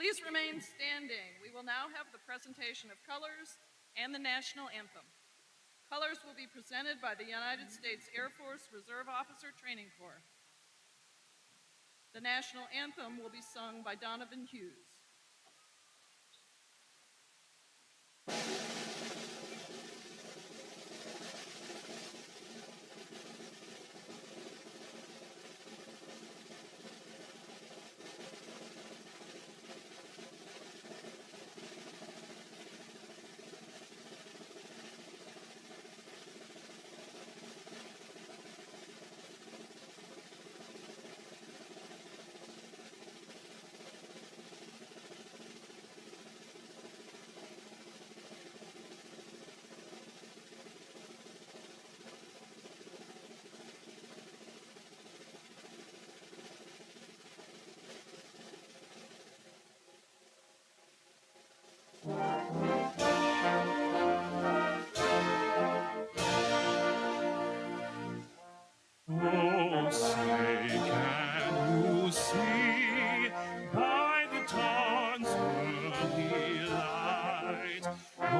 Please remain standing. We will now have the presentation of colors and the national anthem. Colors will be presented by the United States Air Force Reserve Officer Training Corps. The national anthem will be sung by Donovan Hughes. Oh, say, can you see by the dawn's early light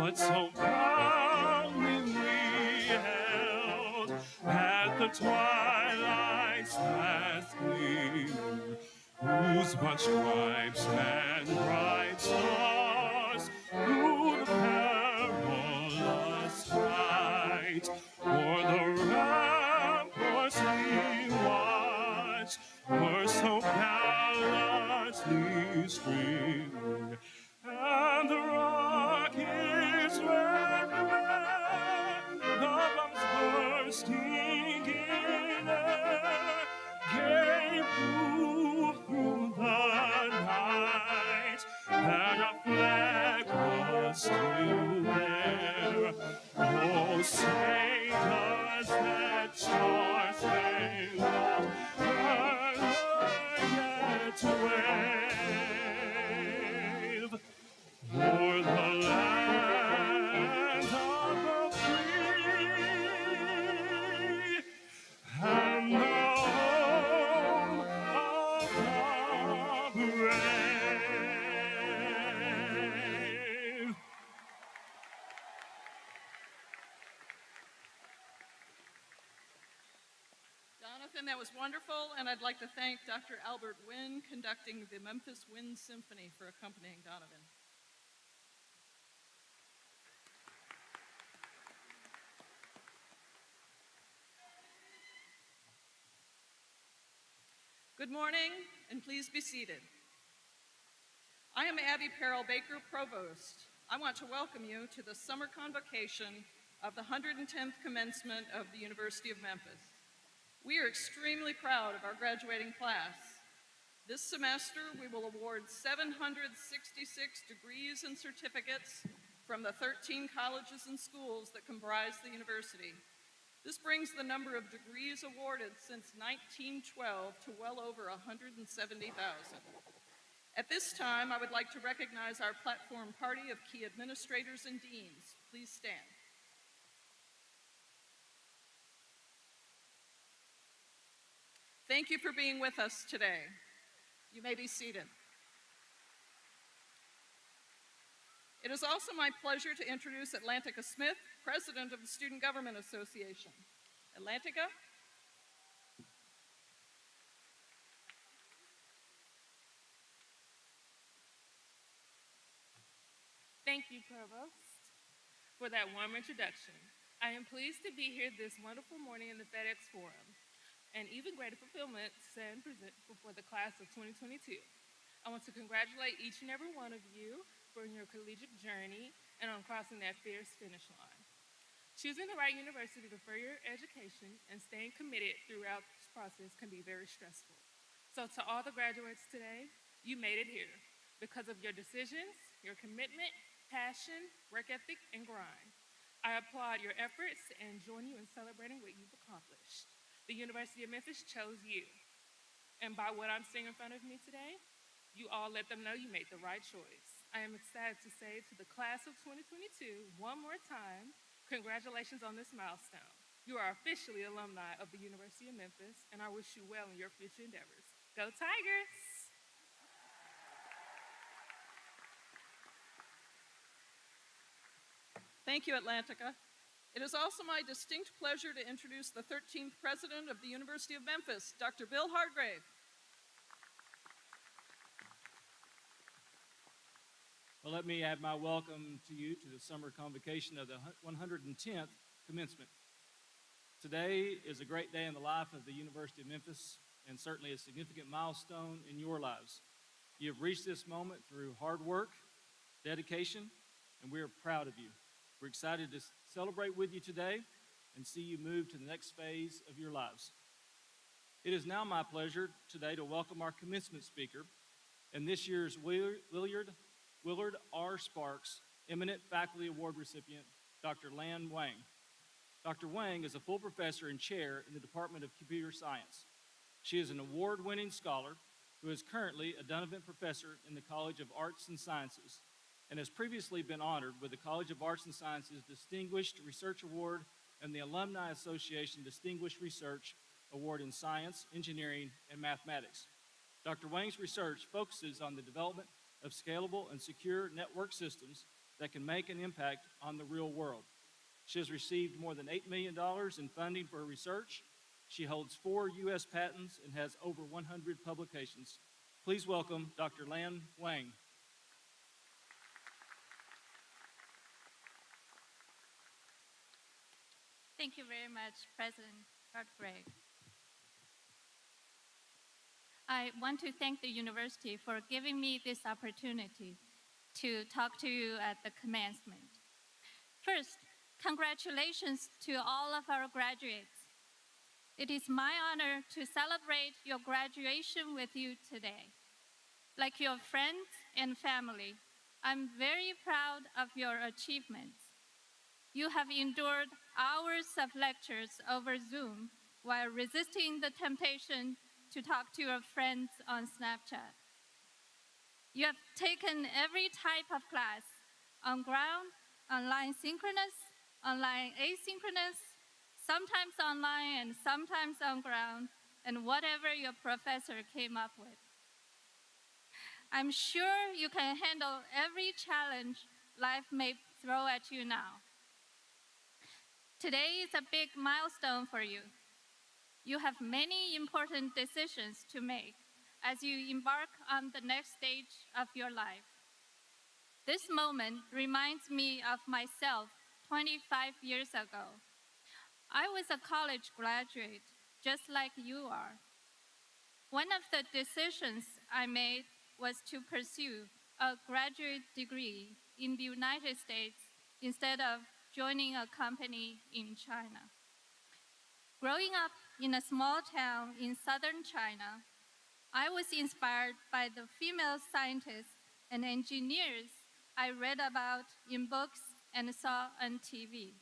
what so proudly we held at the twilight's last gleam, whose broad stripes and bright stars through the perilous fight o'er the ramparts we watched were so gallantly streaming, and the rockets were everywhere, the bombs bursting in air, gave proof through the night that our flag was still there. Oh, say does that star-spangled banner yet wave o'er the land of the free and the home of the brave? Jonathan, that was wonderful, and I'd like to thank Dr. Albert Wynn, conducting the Memphis Wind Symphony, for accompanying Donovan. Good morning, and please be seated. I am Abby Perrell Baker, Provost. I want to welcome you to the summer convocation of the 110th Commencement of the University of Memphis. We are extremely proud of our graduating class. This semester, we will award 766 degrees and certificates from the 13 colleges and schools that comprise the university. This brings the number of degrees awarded since 1912 to well over 170,000. At this time, I would like to recognize our platform party of key administrators and deans. Please stand. Thank you for being with us today. You may be seated. It is also my pleasure to introduce Atlantica Smith, President of the Student Government Association. Atlantica? Thank you, Provost, for that warm introduction. I am pleased to be here this wonderful morning in the FedEx Forum, and even greater fulfillment to stand present before the class of 2022. I want to congratulate each and every one of you for your collegiate journey and on crossing that fierce finish line. Choosing the right university to further your education and staying committed throughout this process can be very stressful. So to all the graduates today, you made it here because of your decisions, your commitment, passion, work ethic, and grind. I applaud your efforts and join you in celebrating what you've accomplished. The University of Memphis chose you. And by what I'm seeing in front of me today, you all let them know you made the right choice. I am excited to say to the class of 2022, one more time, congratulations on this milestone. You are officially alumni of the University of Memphis, and I wish you well in your future endeavors. Go Tigers! Thank you, Atlantica. It is also my distinct pleasure to introduce the 13th President of the University of Memphis, Dr. Bill Hargrave. Well, let me add my welcome to you to the summer convocation of the 110th Commencement. Today is a great day in the life of the University of Memphis and certainly a significant milestone in your lives. You have reached this moment through hard work, dedication, and we are proud of you. We're excited to celebrate with you today and see you move to the next phase of your lives. It is now my pleasure today to welcome our commencement speaker and this year's Willard R. Sparks Eminent Faculty Award recipient, Dr. Lan Wang. Dr. Wang is a full professor and chair in the Department of Computer Science. She is an award-winning scholar who is currently a Donovan Professor in the College of Arts and Sciences and has previously been honored with the College of Arts and Sciences Distinguished Research Award and the Alumni Association Distinguished Research Award in Science, Engineering, and Mathematics. Dr. Wang's research focuses on the development of scalable and secure network systems that can make an impact on the real world. She has received more than $8 million in funding for her research. She holds 4 U.S. patents and has over 100 publications. Please welcome Dr. Lan Wang. Thank you very much, President Hargrave. I want to thank the university for giving me this opportunity to talk to you at the commencement. First, congratulations to all of our graduates. It is my honor to celebrate your graduation with you today. Like your friends and family, I'm very proud of your achievements. You have endured hours of lectures over Zoom while resisting the temptation to talk to your friends on Snapchat. You have taken every type of class, on ground, online synchronous, online asynchronous, sometimes online and sometimes on ground, and whatever your professor came up with. I'm sure you can handle every challenge life may throw at you now. Today is a big milestone for you. You have many important decisions to make as you embark on the next stage of your life. This moment reminds me of myself 25 years ago. I was a college graduate, just like you are. One of the decisions I made was to pursue a graduate degree in the United States instead of joining a company in China. Growing up in a small town in southern China, I was inspired by the female scientists and engineers I read about in books and saw on TV.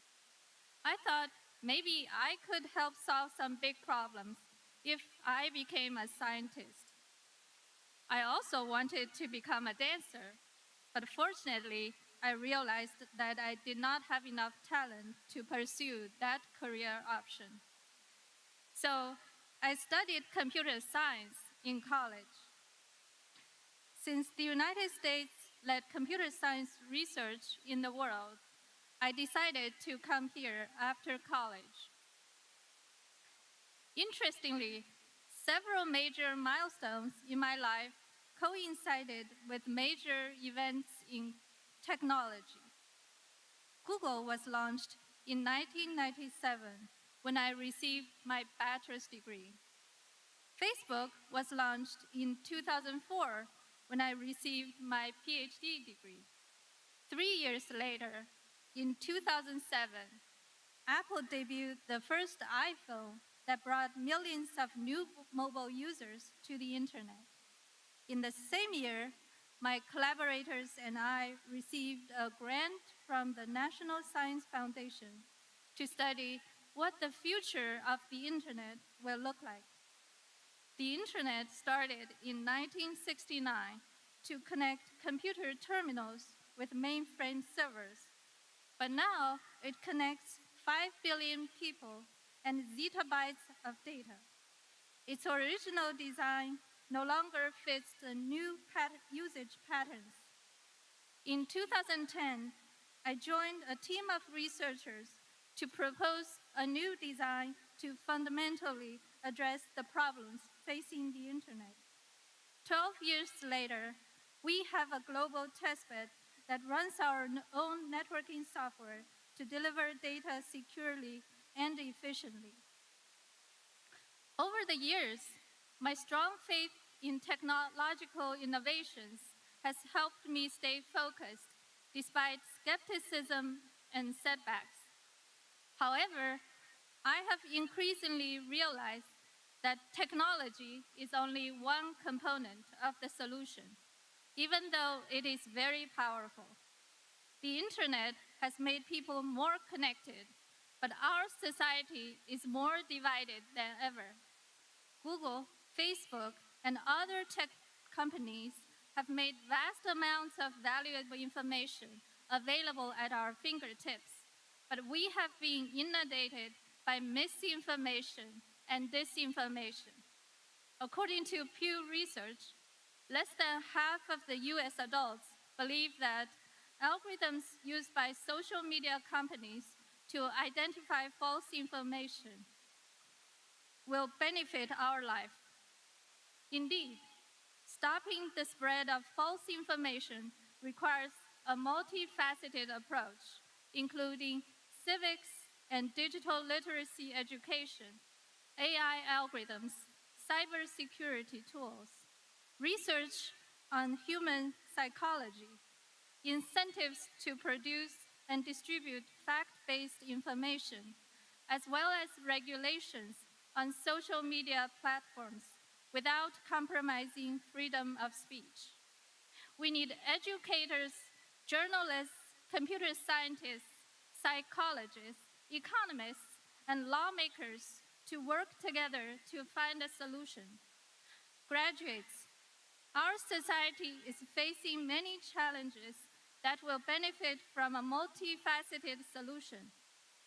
I thought maybe I could help solve some big problems if I became a scientist. I also wanted to become a dancer, but fortunately, I realized that I did not have enough talent to pursue that career option. So I studied computer science in college. Since the United States led computer science research in the world, I decided to come here after college. Interestingly, several major milestones in my life coincided with major events in technology. Google was launched in 1997 when I received my bachelor's degree. Facebook was launched in 2004 when I received my PhD degree. 3 years later, in 2007, Apple debuted the first iPhone that brought millions of new mobile users to the internet. In the same year, my collaborators and I received a grant from the National Science Foundation to study what the future of the internet will look like. The internet started in 1969 to connect computer terminals with mainframe servers, but now it connects 5 billion people and zettabytes of data. Its original design no longer fits the new usage patterns. In 2010, I joined a team of researchers to propose a new design to fundamentally address the problems facing the internet. 12 years later, we have a global testbed that runs our own networking software to deliver data securely and efficiently. Over the years, my strong faith in technological innovations has helped me stay focused despite skepticism and setbacks. However, I have increasingly realized that technology is only one component of the solution, even though it is very powerful. The internet has made people more connected, but our society is more divided than ever. Google, Facebook, and other tech companies have made vast amounts of valuable information available at our fingertips, but we have been inundated by misinformation and disinformation. According to Pew Research, less than half of the US adults believe that algorithms used by social media companies to identify false information will benefit our life. Indeed, stopping the spread of false information requires a multifaceted approach, including civics and digital literacy education, AI algorithms, cybersecurity tools, research on human psychology, incentives to produce and distribute fact-based information, as well as regulations on social media platforms without compromising freedom of speech. We need educators, journalists, computer scientists, psychologists, economists, and lawmakers to work together to find a solution. Graduates, our society is facing many challenges that will benefit from a multifaceted solution.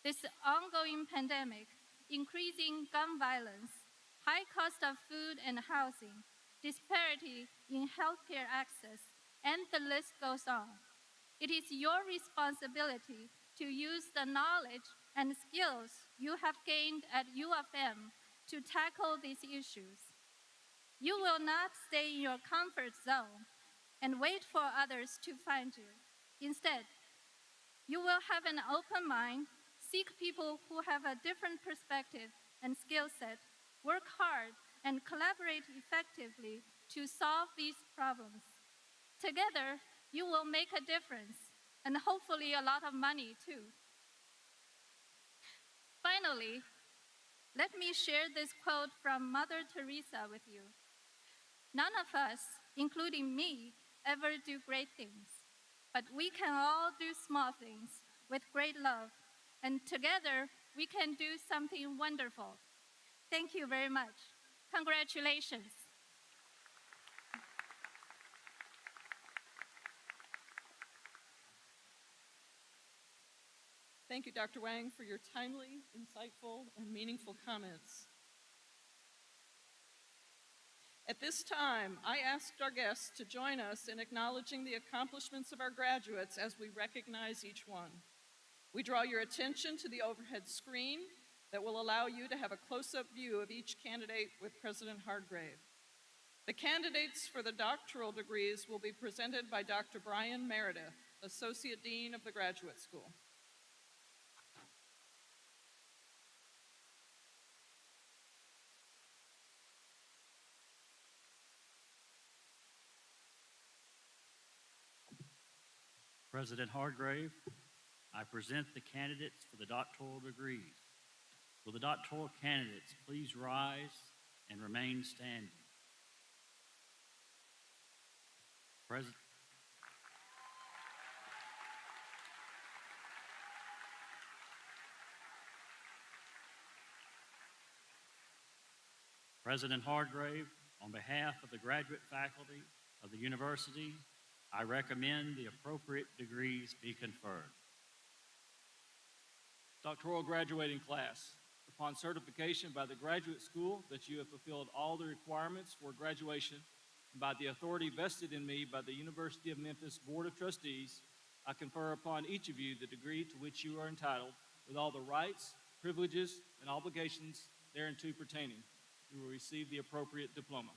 This ongoing pandemic, increasing gun violence, high cost of food and housing, disparity in healthcare access, and the list goes on. It is your responsibility to use the knowledge and skills you have gained at U of M to tackle these issues. You will not stay in your comfort zone and wait for others to find you. Instead, you will have an open mind, seek people who have a different perspective and skill set, work hard, and collaborate effectively to solve these problems. Together, you will make a difference, and hopefully a lot of money too. Finally, let me share this quote from Mother Teresa with you. None of us, including me, ever do great things, but we can all do small things with great love, and together we can do something wonderful. Thank you very much. Congratulations. Thank you, Dr. Wang, for your timely, insightful, and meaningful comments. At this time, I asked our guests to join us in acknowledging the accomplishments of our graduates as we recognize each one. We draw your attention to the overhead screen that will allow you to have a close-up view of each candidate with President Hargrave. The candidates for the doctoral degrees will be presented by Dr. Brian Meredith, Associate Dean of the Graduate School. President Hargrave, I present the candidates for the doctoral degrees. Will the doctoral candidates please rise and remain standing? President Hargrave, on behalf of the graduate faculty of the university, I recommend the appropriate degrees be conferred. Doctoral graduating class, upon certification by the graduate school that you have fulfilled all the requirements for graduation and by the authority vested in me by the University of Memphis Board of Trustees, I confer upon each of you the degree to which you are entitled, with all the rights, privileges, and obligations thereunto pertaining. You will receive the appropriate diploma.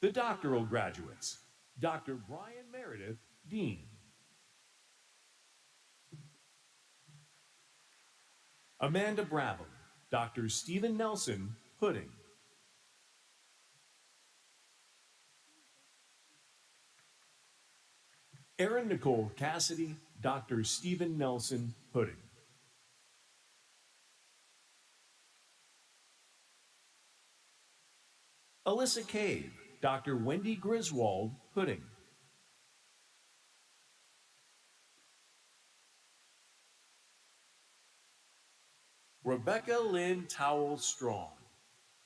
The doctoral graduates, Dr. Brian Meredith, Dean. Amanda Brabham, Dr. Stephen Nelson, Pudding. Erin Nicole Cassidy, Dr. Stephen Nelson, Pudding. Alyssa Cave, Dr. Wendy Griswold, Pudding. Rebecca Lynn Towell Strong,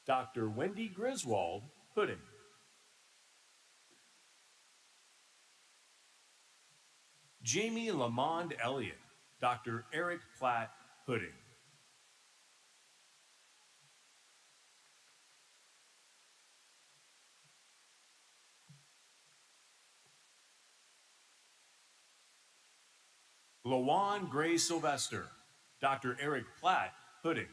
Dr. Wendy Griswold, Pudding. Jamie Lamond Elliott, Dr. Eric Platt, Pudding. Lawan Gray Sylvester, Dr. Eric Platt, Pudding.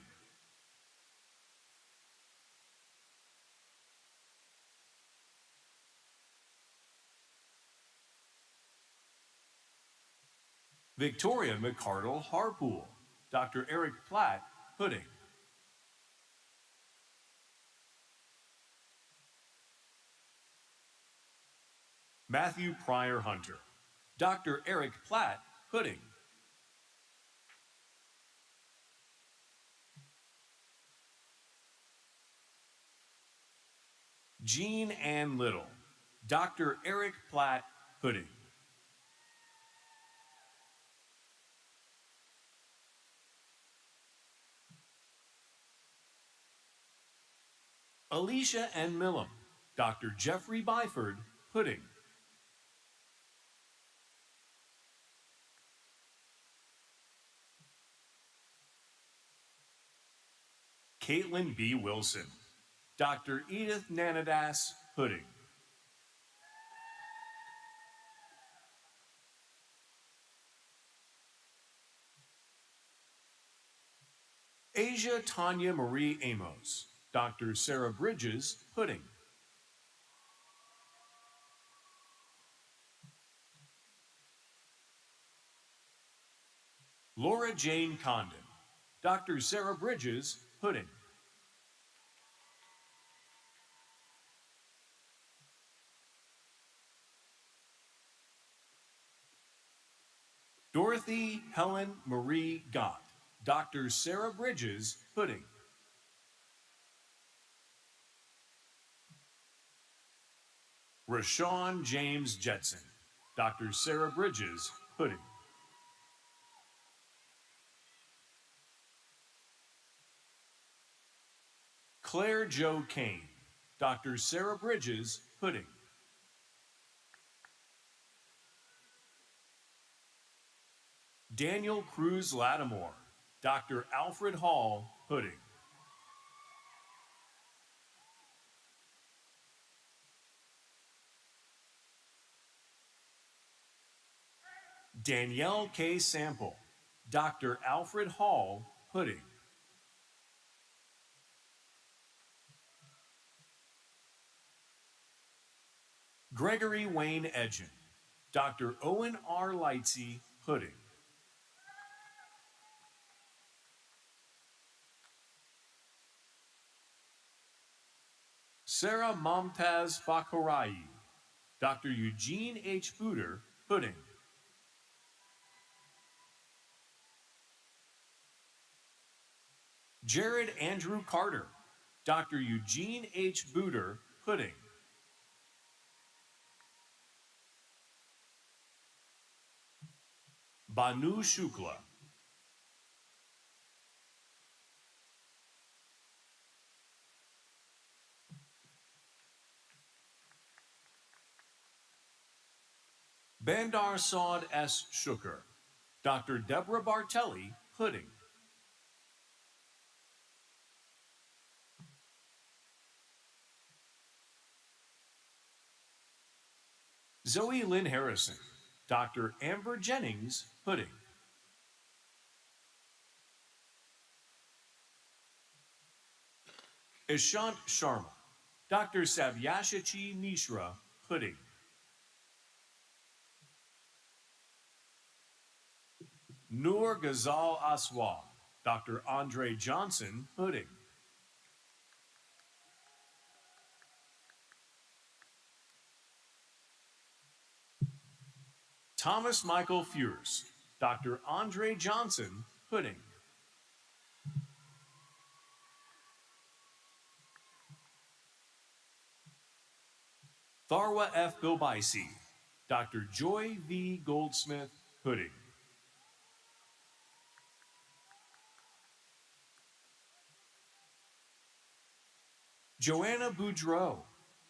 Victoria McCardle Harpool, Dr. Eric Platt, Pudding. Matthew Pryor Hunter, Dr. Eric Platt, Pudding. Jean Ann Little, Dr. Eric Platt, Pudding. Alicia N. Millam, Dr. Jeffrey Byford, Pudding. Caitlin B. Wilson, Dr. Edith Nanadas, Pudding. Asia Tanya Marie Amos, Dr. Sarah Bridges, Pudding. Laura Jane Condon, Dr. Sarah Bridges, Pudding. Dorothy Helen Marie Gott, Dr. Sarah Bridges, Pudding. Rashawn James Jetson, Dr. Sarah Bridges, Pudding. Claire Jo Kane, Dr. Sarah Bridges, Pudding. Daniel Cruz Lattimore, Dr. Alfred Hall, Pudding. Danielle K. Sample, Dr. Alfred Hall, Pudding. Gregory Wayne Edgen, Dr. Owen R. Lightsey, Pudding. Sarah Momtaz Bakharai, Dr. Eugene H. Booter, Pudding. Jared Andrew Carter, Dr. Eugene H. Booter, Pudding. Banu Shukla. Bandar Saud S. Shukr. Dr. Deborah Bartelli, Pudding. Zoe Lynn Harrison. Dr. Amber Jennings, Pudding. Ishant Sharma. Dr. Savyashichi Mishra, Pudding. Noor Ghazal Aswad. Dr. Andre Johnson, Pudding. Thomas Michael Furst. Dr. Andre Johnson, Pudding. Tharwa F. Bilbaisi. Dr. Joy V. Goldsmith, Pudding. Joanna Boudreau.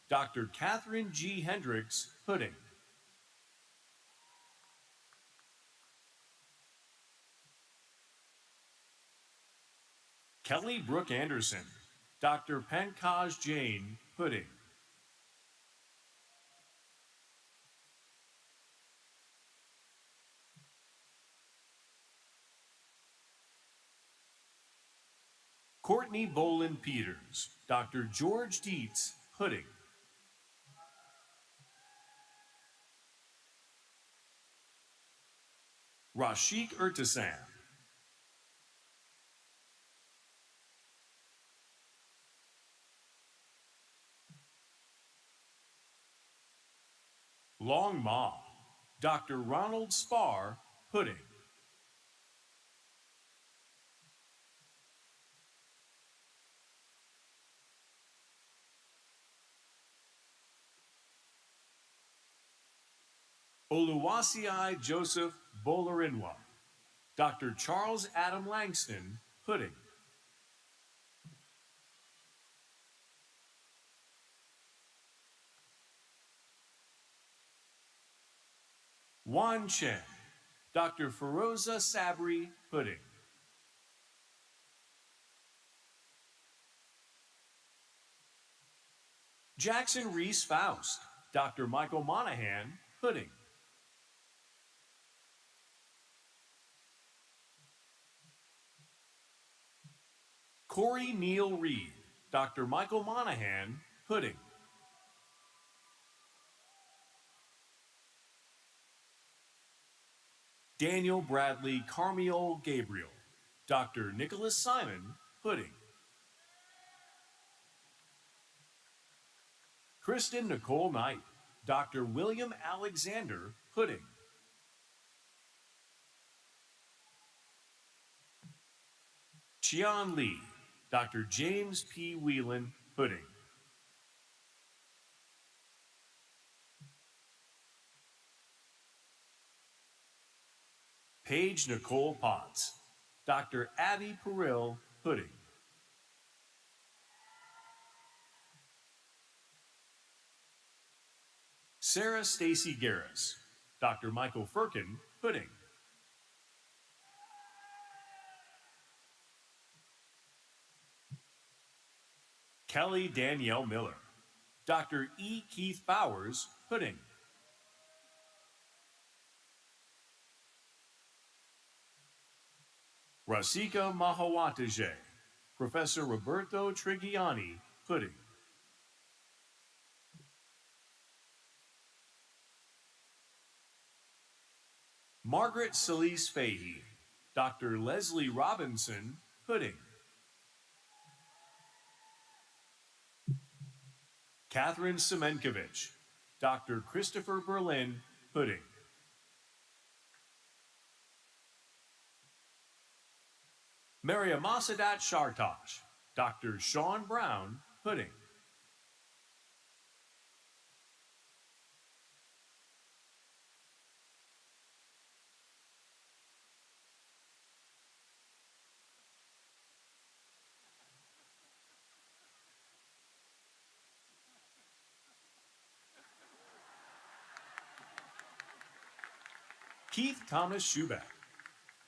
Dr. Catherine G. Hendricks, Pudding. Kelly Brooke Anderson. Dr. Pankaj Jain, Pudding. Courtney Bolin Peters. Dr. George Dietz, Pudding. Rashik Ertasam. Long Ma. Dr. Ronald Spar, Pudding. Oluwasiai Joseph Bolarinwa. Dr. Charles Adam Langston, Pudding. Wan Chen. Dr. Feroza Sabri, Pudding. Jackson Reese Faust. Dr. Michael Monahan, Pudding. Corey Neal Reed. Dr. Michael Monahan, Pudding. Daniel Bradley Carmiol Gabriel. Dr. Nicholas Simon, Pudding. Kristen Nicole Knight. Dr. William Alexander, Pudding. Chian Lee. Dr. James P. Whelan, Pudding. Paige Nicole Potts. Dr. Abby Peril, Pudding. Sarah Stacy Garris. Dr. Michael Firkin, Pudding. Kelly Danielle Miller. Dr. E. Keith Bowers, Pudding. Rasika Mahawataje. Professor Roberto Trigiani, Pudding. Margaret Celise Fahey. Dr. Leslie Robinson, Pudding. Catherine Semenkovich. Dr. Christopher Berlin, Pudding. Maria Masadat Shartosh. Dr. Sean Brown, Pudding. Keith Thomas Schuback,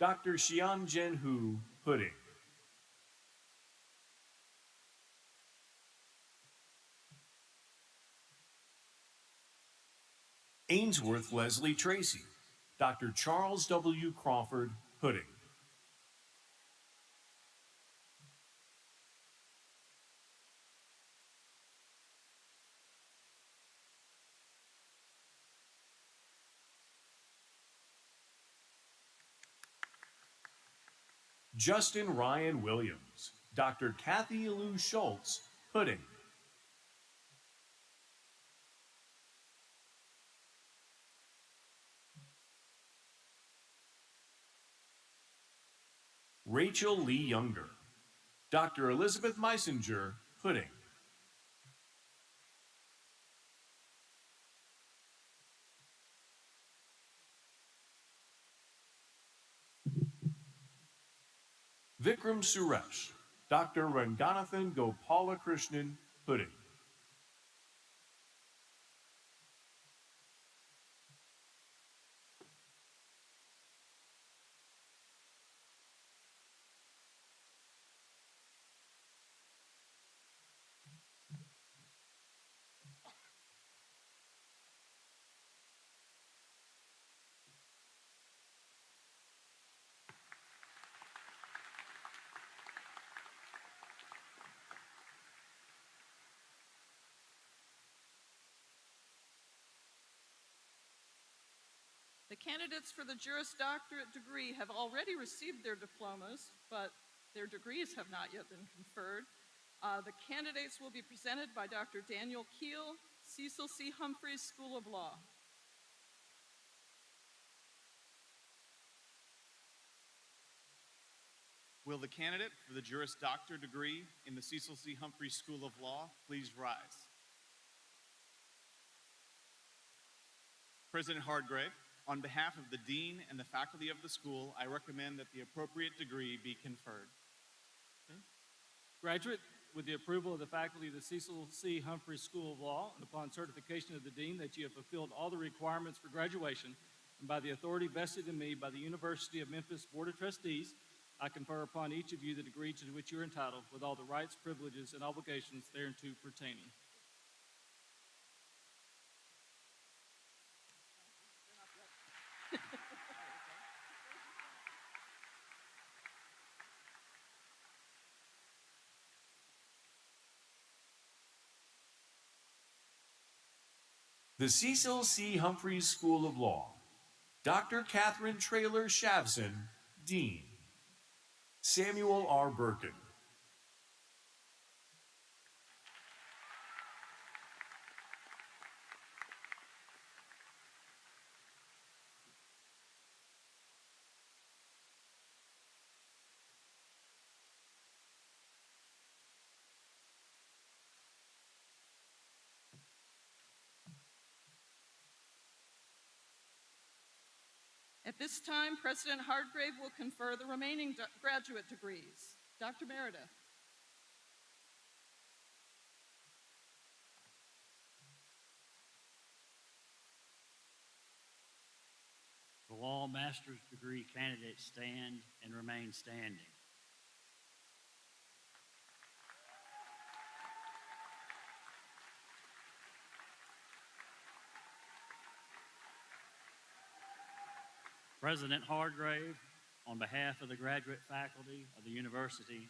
Dr. Xianzhen Hu Pudding, Ainsworth Leslie Tracy, Dr. Charles W. Crawford Pudding, Justin Ryan Williams, Dr. Kathy Lou Schultz Pudding, Rachel Lee Younger, Dr. Elizabeth Meisinger Pudding, Vikram Suresh, Dr. Ranganathan Gopalakrishnan Pudding, The candidates for the Juris Doctorate degree have already received their diplomas, but their degrees have not yet been conferred. The candidates will be presented by Dr. Daniel Keel, Cecil C. Humphreys School of Law. Will the candidate for the Juris Doctor degree in the Cecil C. Humphreys School of Law please rise? President Hardgrave, on behalf of the Dean and the faculty of the school, I recommend that the appropriate degree be conferred. Graduate, with the approval of the faculty of the Cecil C. Humphreys School of Law, and upon certification of the Dean that you have fulfilled all the requirements for graduation, and by the authority vested in me by the University of Memphis Board of Trustees, I confer upon each of you the degree to which you are entitled, with all the rights, privileges, and obligations thereunto pertaining. The Cecil C. Humphreys School of Law, Dr. Catherine Traylor Shavson, Dean, Samuel R. Birkin, At this time, President Hardgrave will confer the remaining graduate degrees. Dr. Meredith. The law master's degree candidates stand and remain standing. President Hardgrave, on behalf of the graduate faculty of the university,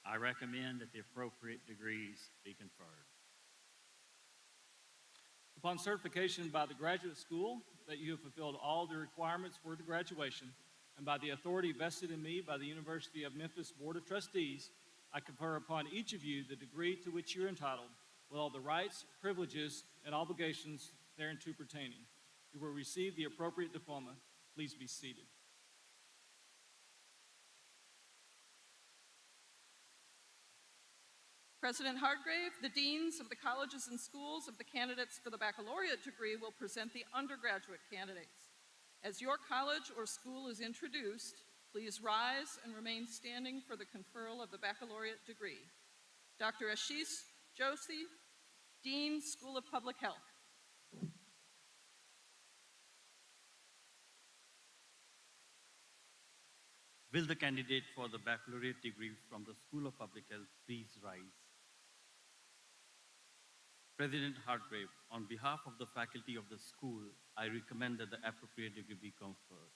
I recommend that the appropriate degrees be conferred. Upon certification by the graduate school that you have fulfilled all the requirements for the graduation, and by the authority vested in me by the University of Memphis Board of Trustees, I confer upon each of you the degree to which you are entitled, with all the rights, privileges, and obligations thereunto pertaining. You will receive the appropriate diploma. Please be seated. President Hardgrave, the deans of the colleges and schools of the candidates for the baccalaureate degree will present the undergraduate candidates. As your college or school is introduced, please rise and remain standing for the conferral of the baccalaureate degree. Dr. Ashish Joshi, Dean, School of Public Health. Will the candidate for the baccalaureate degree from the School of Public Health please rise? President Hargrave, on behalf of the faculty of the school, I recommend that the appropriate degree be conferred.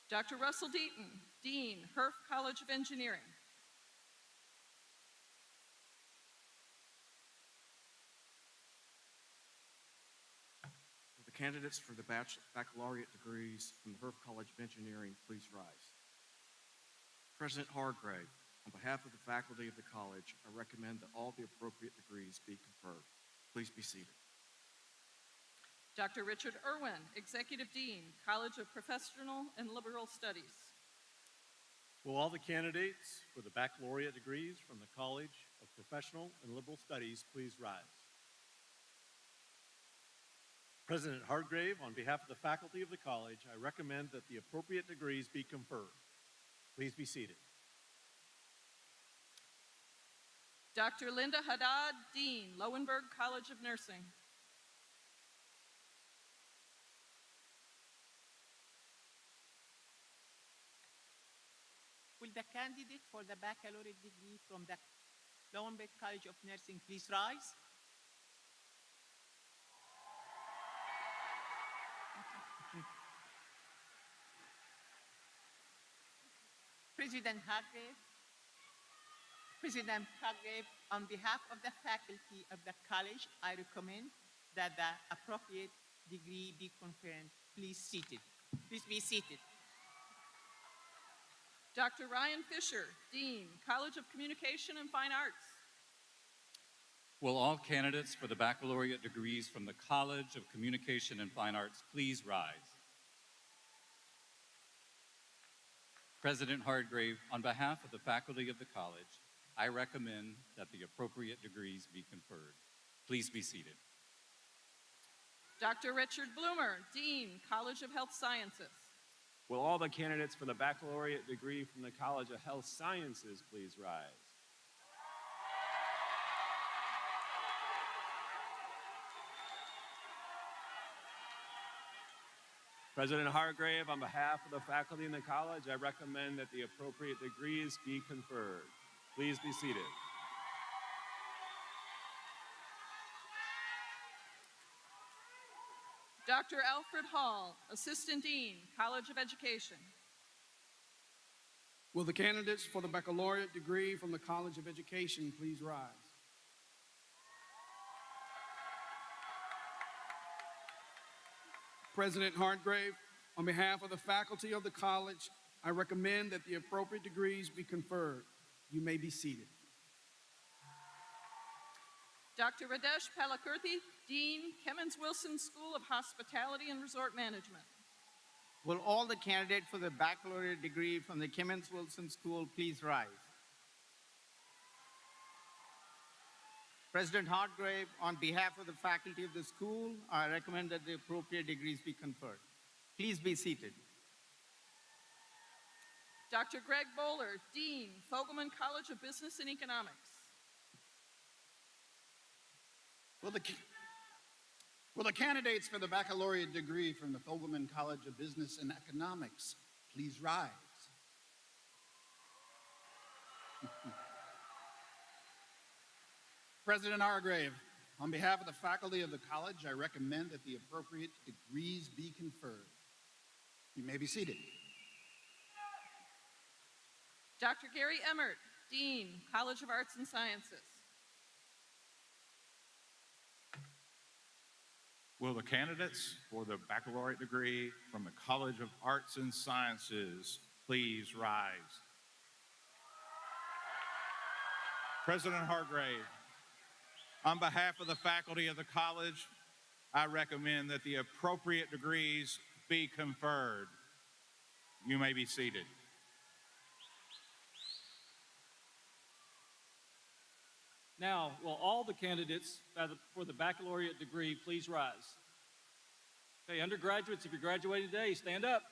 Dr. Russell Deaton, Dean, Herf College of Engineering. Will the candidates for the baccalaureate degrees from the Herf College of Engineering please rise? President Hargrave, on behalf of the faculty of the college, I recommend that all the appropriate degrees be conferred. Please be seated. Dr. Richard Irwin, Executive Dean, College of Professional and Liberal Studies. Will all the candidates for the baccalaureate degrees from the College of Professional and Liberal Studies please rise? President Hargrave, on behalf of the faculty of the college, I recommend that the appropriate degrees be conferred. Please be seated. Dr. Linda Haddad, Dean, Lowenberg College of Nursing. Will the candidate for the baccalaureate degree from the Lowenberg College of Nursing please rise? President Hargrave, on behalf of the faculty of the college, I recommend that the appropriate degree be conferred. Please be seated. Dr. Ryan Fisher, Dean, College of Communication and Fine Arts. Will all candidates for the baccalaureate degrees from the College of Communication and Fine Arts please rise? President Hargrave, on behalf of the faculty of the college, I recommend that the appropriate degrees be conferred. Please be seated. Dr. Richard Bloomer, Dean, College of Health Sciences. Will all the candidates for the baccalaureate degree from the College of Health Sciences please rise? President Hargrave, on behalf of the faculty in the college, I recommend that the appropriate degrees be conferred. Please be seated. Dr. Alfred Hall, Assistant Dean, College of Education. Will the candidates for the baccalaureate degree from the College of Education please rise? President Hargrave, on behalf of the faculty of the college, I recommend that the appropriate degrees be conferred. You may be seated. Dr. Radesh Palakirthi, Dean, Kemmons Wilson School of Hospitality and Resort Management. Will all the candidates for the baccalaureate degree from the Kemmons Wilson School please rise? President Hargrave, on behalf of the faculty of the school, I recommend that the appropriate degrees be conferred. Please be seated. Dr. Greg Bowler, Dean, Fogelman College of Business and Economics. Will the candidates for the baccalaureate degree from the Fogelman College of Business and Economics please rise? President Hargrave, on behalf of the faculty of the college, I recommend that the appropriate degrees be conferred. You may be seated. Dr. Gary Emmert, Dean, College of Arts and Sciences. Will the candidates for the baccalaureate degree from the College of Arts and Sciences please rise? President Hargrave, on behalf of the faculty of the college, I recommend that the appropriate degrees be conferred. You may be seated. Now, will all the candidates for the baccalaureate degree please rise? Okay, undergraduates, if you're graduating today, stand up.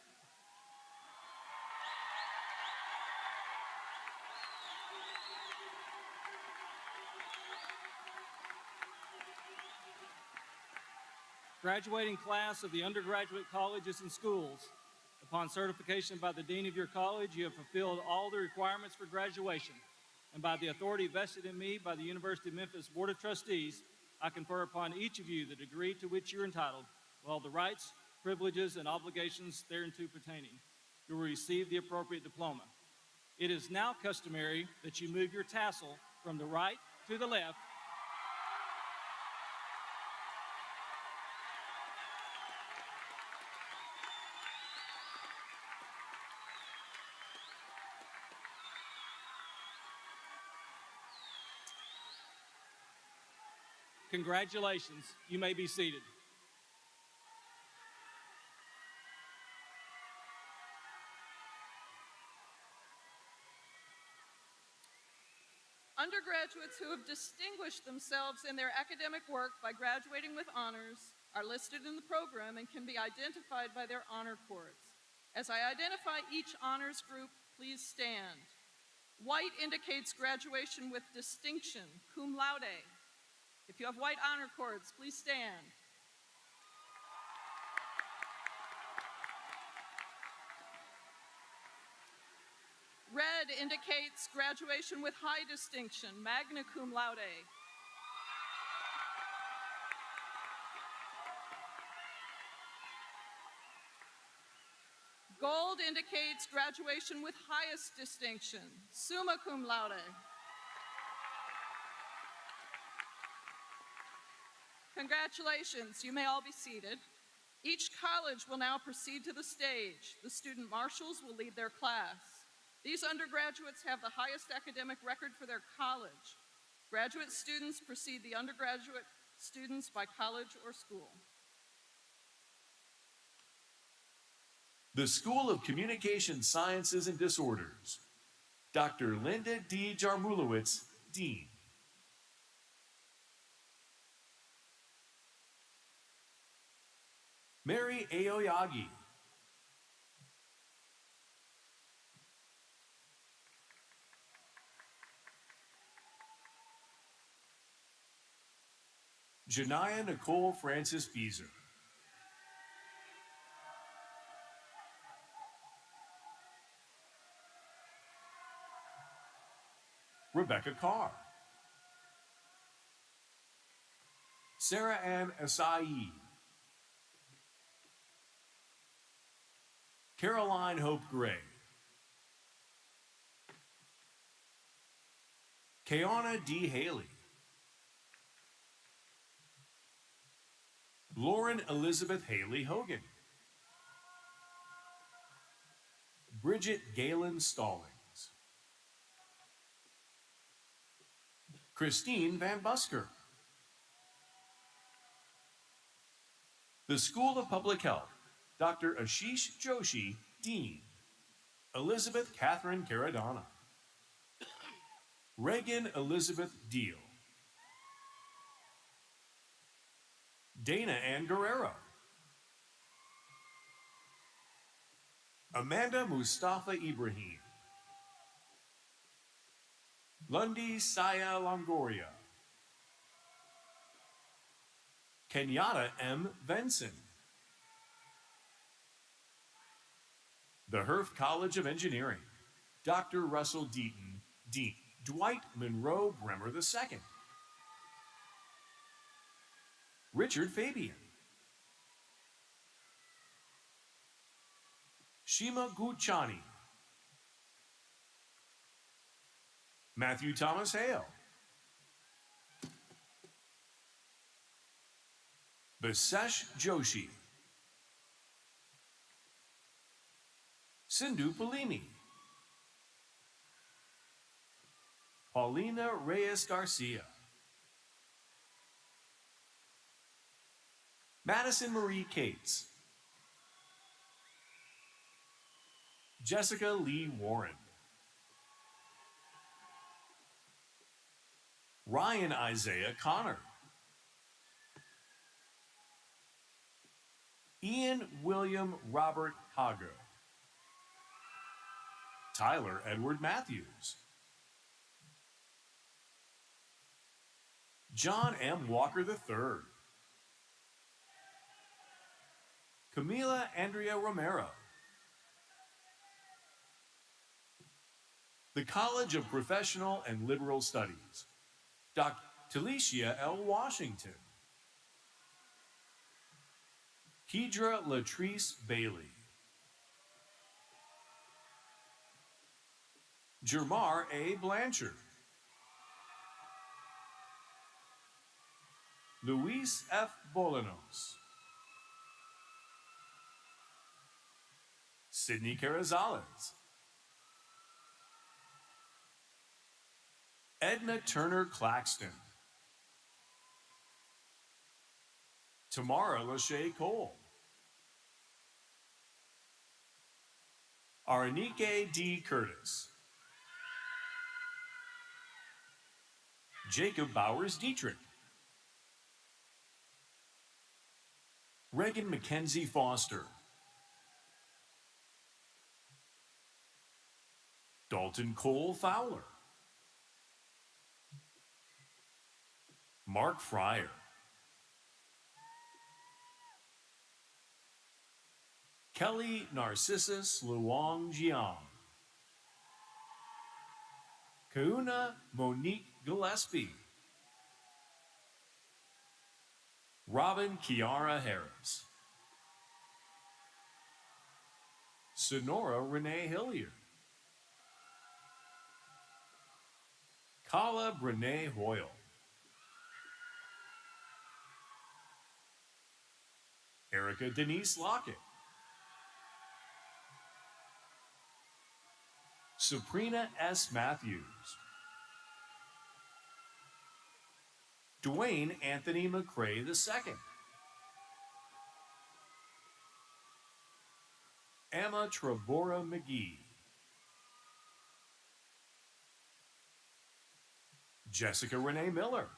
Graduating class of the undergraduate colleges and schools, upon certification by the dean of your college, you have fulfilled all the requirements for graduation. And by the authority vested in me by the University of Memphis Board of Trustees, I confer upon each of you the degree to which you're entitled, with all the rights, privileges, and obligations thereunto pertaining. You will receive the appropriate diploma. It is now customary that you move your tassel from the right to the left. Congratulations. You may be seated. Undergraduates who have distinguished themselves in their academic work by graduating with honors are listed in the program and can be identified by their honor cords. As I identify each honors group, please stand. White indicates graduation with distinction, cum laude. If you have white honor cords, please stand. Red indicates graduation with high distinction, magna cum laude. Gold indicates graduation with highest distinction, summa cum laude. Congratulations, you may all be seated. Each college will now proceed to the stage. The student marshals will lead their class. These undergraduates have the highest academic record for their college. Graduate students precede the undergraduate students by college or school. The School of Communication Sciences and Disorders, Dr. Linda D. Jarmulowicz, Dean. Mary Aoyagi. Janaya Nicole Francis Beezer. Rebecca Carr. Sarah Ann Asai. Caroline Hope Gray. Kayana D. Haley. Lauren Elizabeth Haley Hogan. Bridget Galen Stallings. Christine Van Busker. The School of Public Health, Dr. Ashish Joshi, Dean. Elizabeth Catherine Caradonna. Reagan Elizabeth Deal. Dana Ann Guerrero. Amanda Mustafa Ibrahim. Lundi Saya Longoria. Kenyatta M. Venson. The Herf College of Engineering, Dr. Russell Deaton, Dean. Dwight Monroe Bremer II. Richard Fabian. Shima Guchani. Matthew Thomas Hale. Bisesh Joshi. Sindhu Palimi. Paulina Reyes Garcia. Madison Marie Cates. Jessica Lee Warren. Ryan Isaiah Connor. Ian William Robert Hager. Tyler Edward Matthews. John M. Walker III. Camila Andrea Romero. The College of Professional and Liberal Studies, Dr. Talicia L. Washington. Kedra Latrice Bailey. Jermar A. Blanchard. Luis F. Bolanos. Sydney Carrizales. Edna Turner Claxton. Tamara Lachey Cole. Aranike D. Curtis. Jacob Bowers Dietrich. Reagan Mackenzie Foster. Dalton Cole Fowler. Mark Fryer. Kelly Narcissus Luong Jiang. Kauna Monique Gillespie. Robin Kiara Harris. Sonora Renee Hilliard. Kala Brene Hoyle. Erica Denise Lockett. Sabrina S. Matthews. Dwayne Anthony McCrae II. Emma Trabora McGee. Jessica Renee Miller.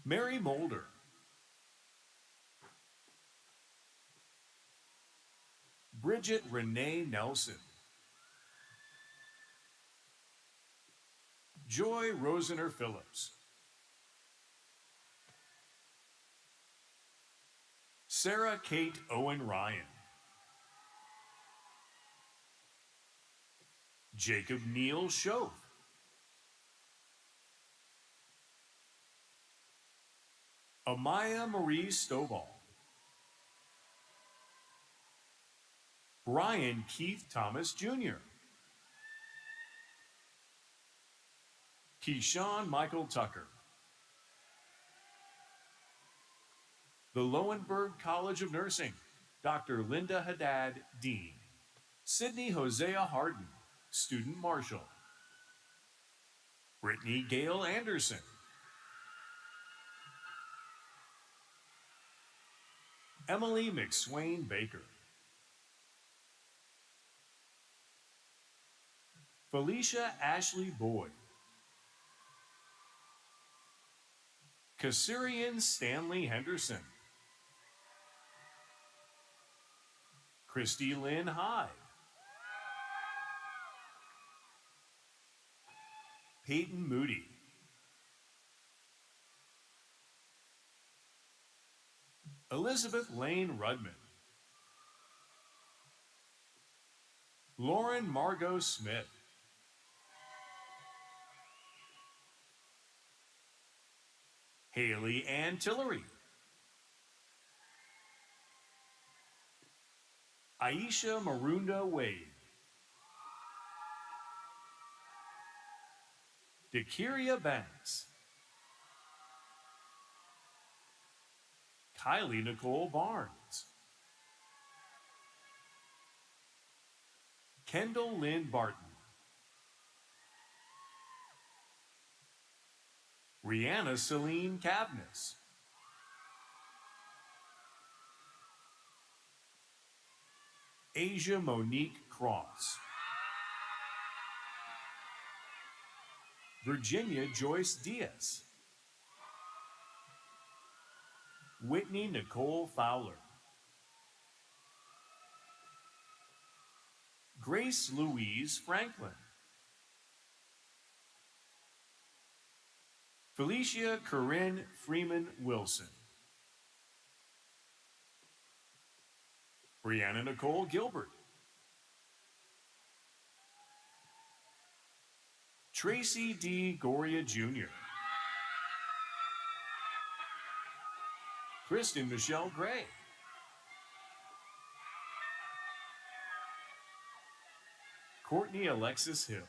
Mary Mulder. Bridget Renee Nelson. Joy Rosener Phillips. Sarah Kate Owen Ryan. Jacob Neal Shove. Amaya Marie Stovall. Brian Keith Thomas Jr. Keyshawn Michael Tucker. The Lowenberg College of Nursing, Dr. Linda Haddad, Dean. Sydney Hosea Harden, Student Marshal. Brittany Gail Anderson. Emily McSwain Baker. Felicia Ashley Boyd. Kassirian Stanley Henderson. Christy Lynn Hyde. Peyton Moody. Elizabeth Lane Rudman. Lauren Margot Smith. Haley Ann Tillery. Aisha Marunda Wade. Dakiria Banks. Kylie Nicole Barnes. Kendall Lynn Barton. Rihanna Celine Cavness. Asia Monique Cross. Virginia Joyce Diaz. Whitney Nicole Fowler. Grace Louise Franklin. Felicia Corinne Freeman Wilson. Brianna Nicole Gilbert, Tracy D. Goria Jr., Kristen Michelle Gray, Courtney Alexis Hill,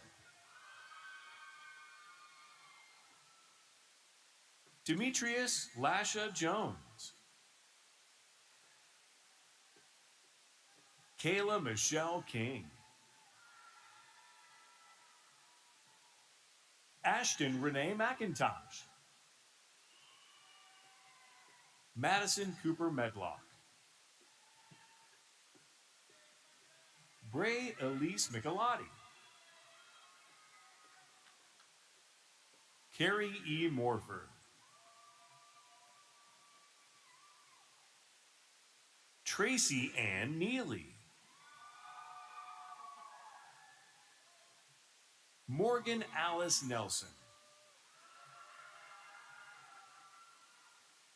Demetrius Lasha Jones, Kayla Michelle King, Ashton Renee McIntosh, Madison Cooper Medlock, Bray Elise Michelotti, Carrie E. Morford, Tracy Ann Neely, Morgan Alice Nelson,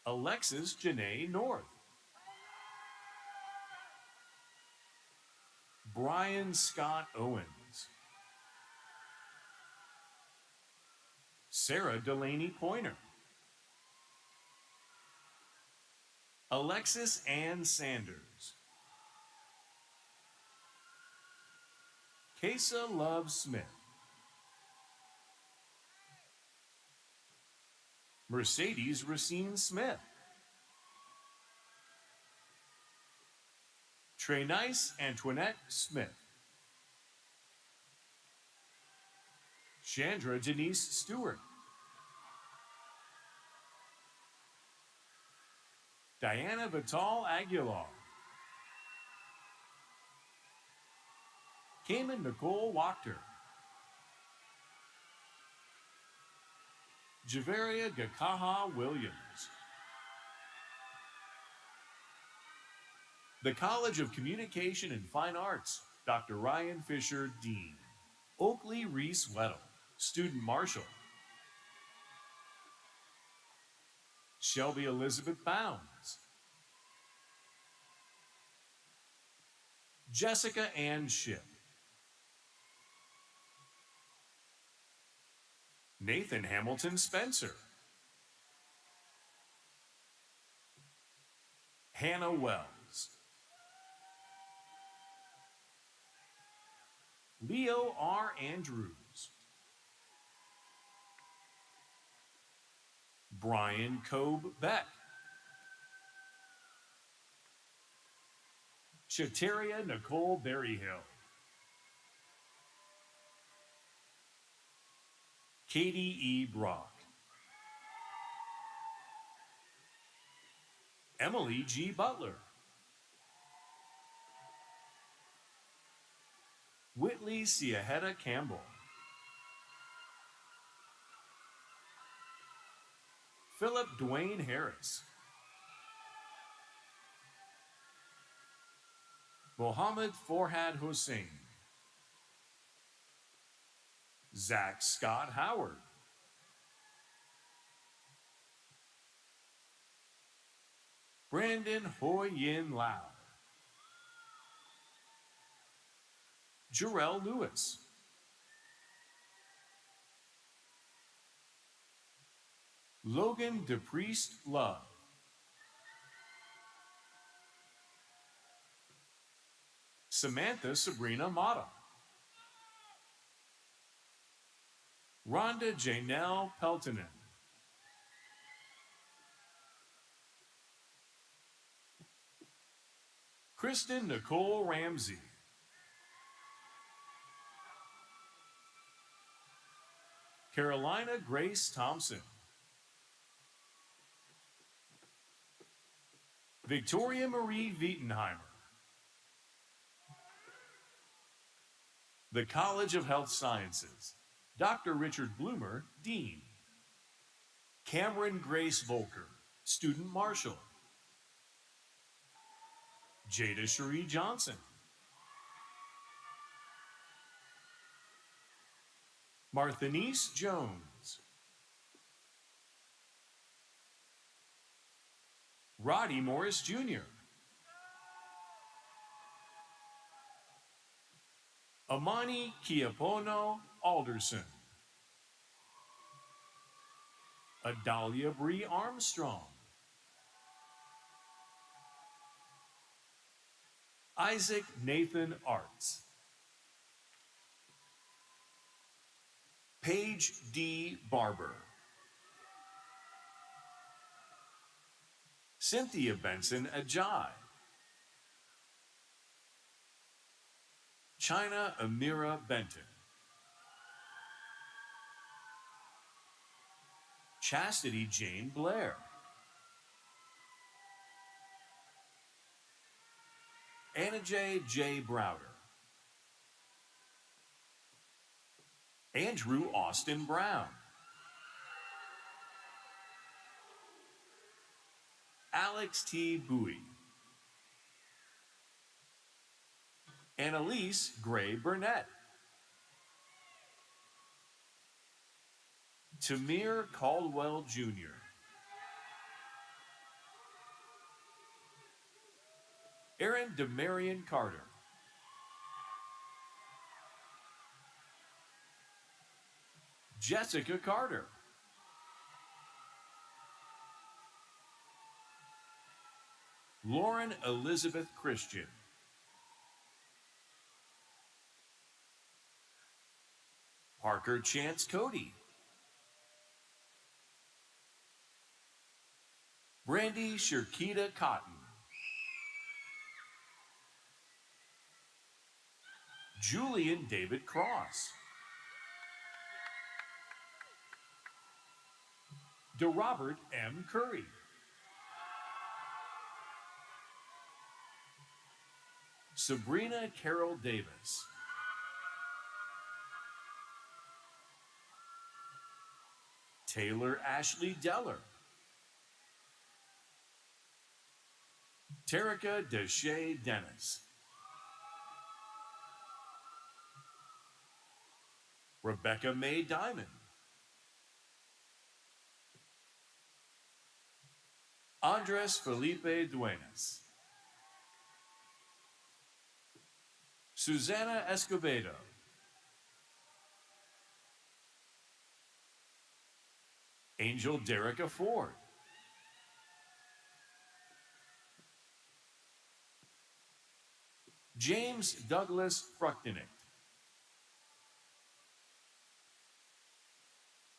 Alexis Janae North, Brian Scott Owens, Sarah Delaney Pointer, Alexis Ann Sanders, Kesa Love Smith, Mercedes Racine Smith, Trenice Antoinette Smith, Chandra Denise Stewart, Diana Vital Aguilar, Cayman Nicole Wachter, Javeria Gakaha Williams, the College of Communication and Fine Arts, Dr. Ryan Fisher, Dean, Oakley Reese Weddle, Student Marshal, Shelby Elizabeth Bounds, Jessica Ann Ship, Nathan Hamilton Spencer, Hannah Wells, Leo R. Andrews, Brian Cobe Beck, Chateria Nicole Berryhill, Katie E. Brock, Emily G. Butler, Whitley Siaheta Campbell, Philip Dwayne Harris, Mohammed Forhad Hussein, Zach Scott Howard, Brandon Hoi Yin Lau, Jarrell Lewis, Logan DePriest Love, Samantha Sabrina Mata, Rhonda Janelle Peltonen, Kristen Nicole Ramsey, Carolina Grace Thompson, Victoria Marie Wietenheimer, the College of Health Sciences, Dr. Richard Bloomer, Dean, Cameron Grace Volker, Student Marshal, Jada Cherie Johnson, Marthinese Jones, Roddy Morris Jr., Amani Kiapono Alderson. Adalia Bree Armstrong. Isaac Nathan Arts. Paige D. Barber. Cynthia Benson Ajay. China Amira Benton. Chastity Jane Blair. Anna J. Browder. Andrew Austin Brown. Alex T. Bowie. Annalise Gray Burnett. Tamir Caldwell Jr. Aaron Demarion Carter. Jessica Carter. Lauren Elizabeth Christian. Parker Chance Cody. Brandy Shirkita Cotton. Julian David Cross. DeRobert M. Curry. Sabrina Carol Davis. Taylor Ashley Deller. Terica Deshay Dennis. Rebecca May Diamond. Andres Felipe Duenas. Susana Escobedo. Angel Derica Ford. James Douglas Fruchtinick.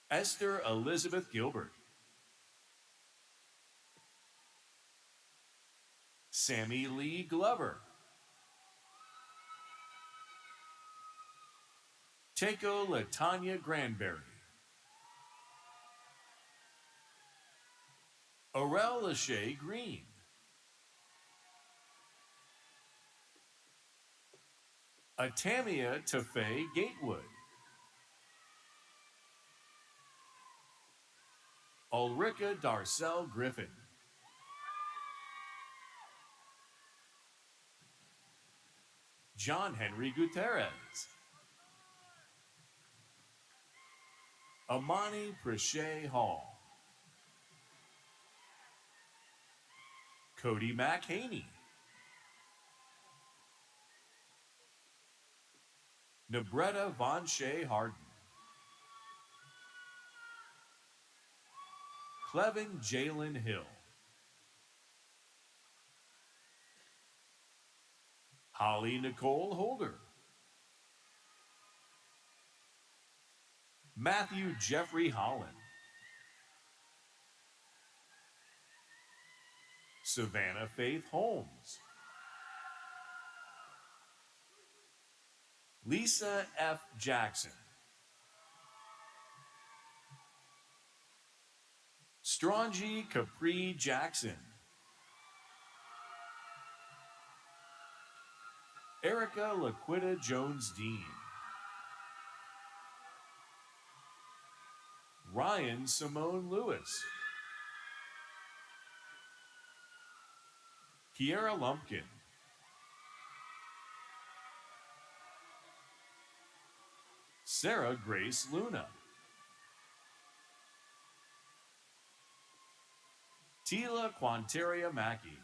Esther Elizabeth Gilbert. Sammy Lee Glover. Teco Latanya Granberry. Aurel Lachey Green. Atamia Tafay Gatewood. Ulrika Darcel Griffin. John Henry Gutierrez. Amani Prichet Hall. Cody McHaney. Nebretta Von Shea Harden. Clevin Jalen Hill. Holly Nicole Holder. Matthew Jeffrey Holland. Savannah Faith Holmes. Lisa F. Jackson. Strongy Capri Jackson. Erica Laquita Jones-Dean. Ryan Simone Lewis. Kiera Lumpkin. Sarah Grace Luna. Tila Quanteria Mackey.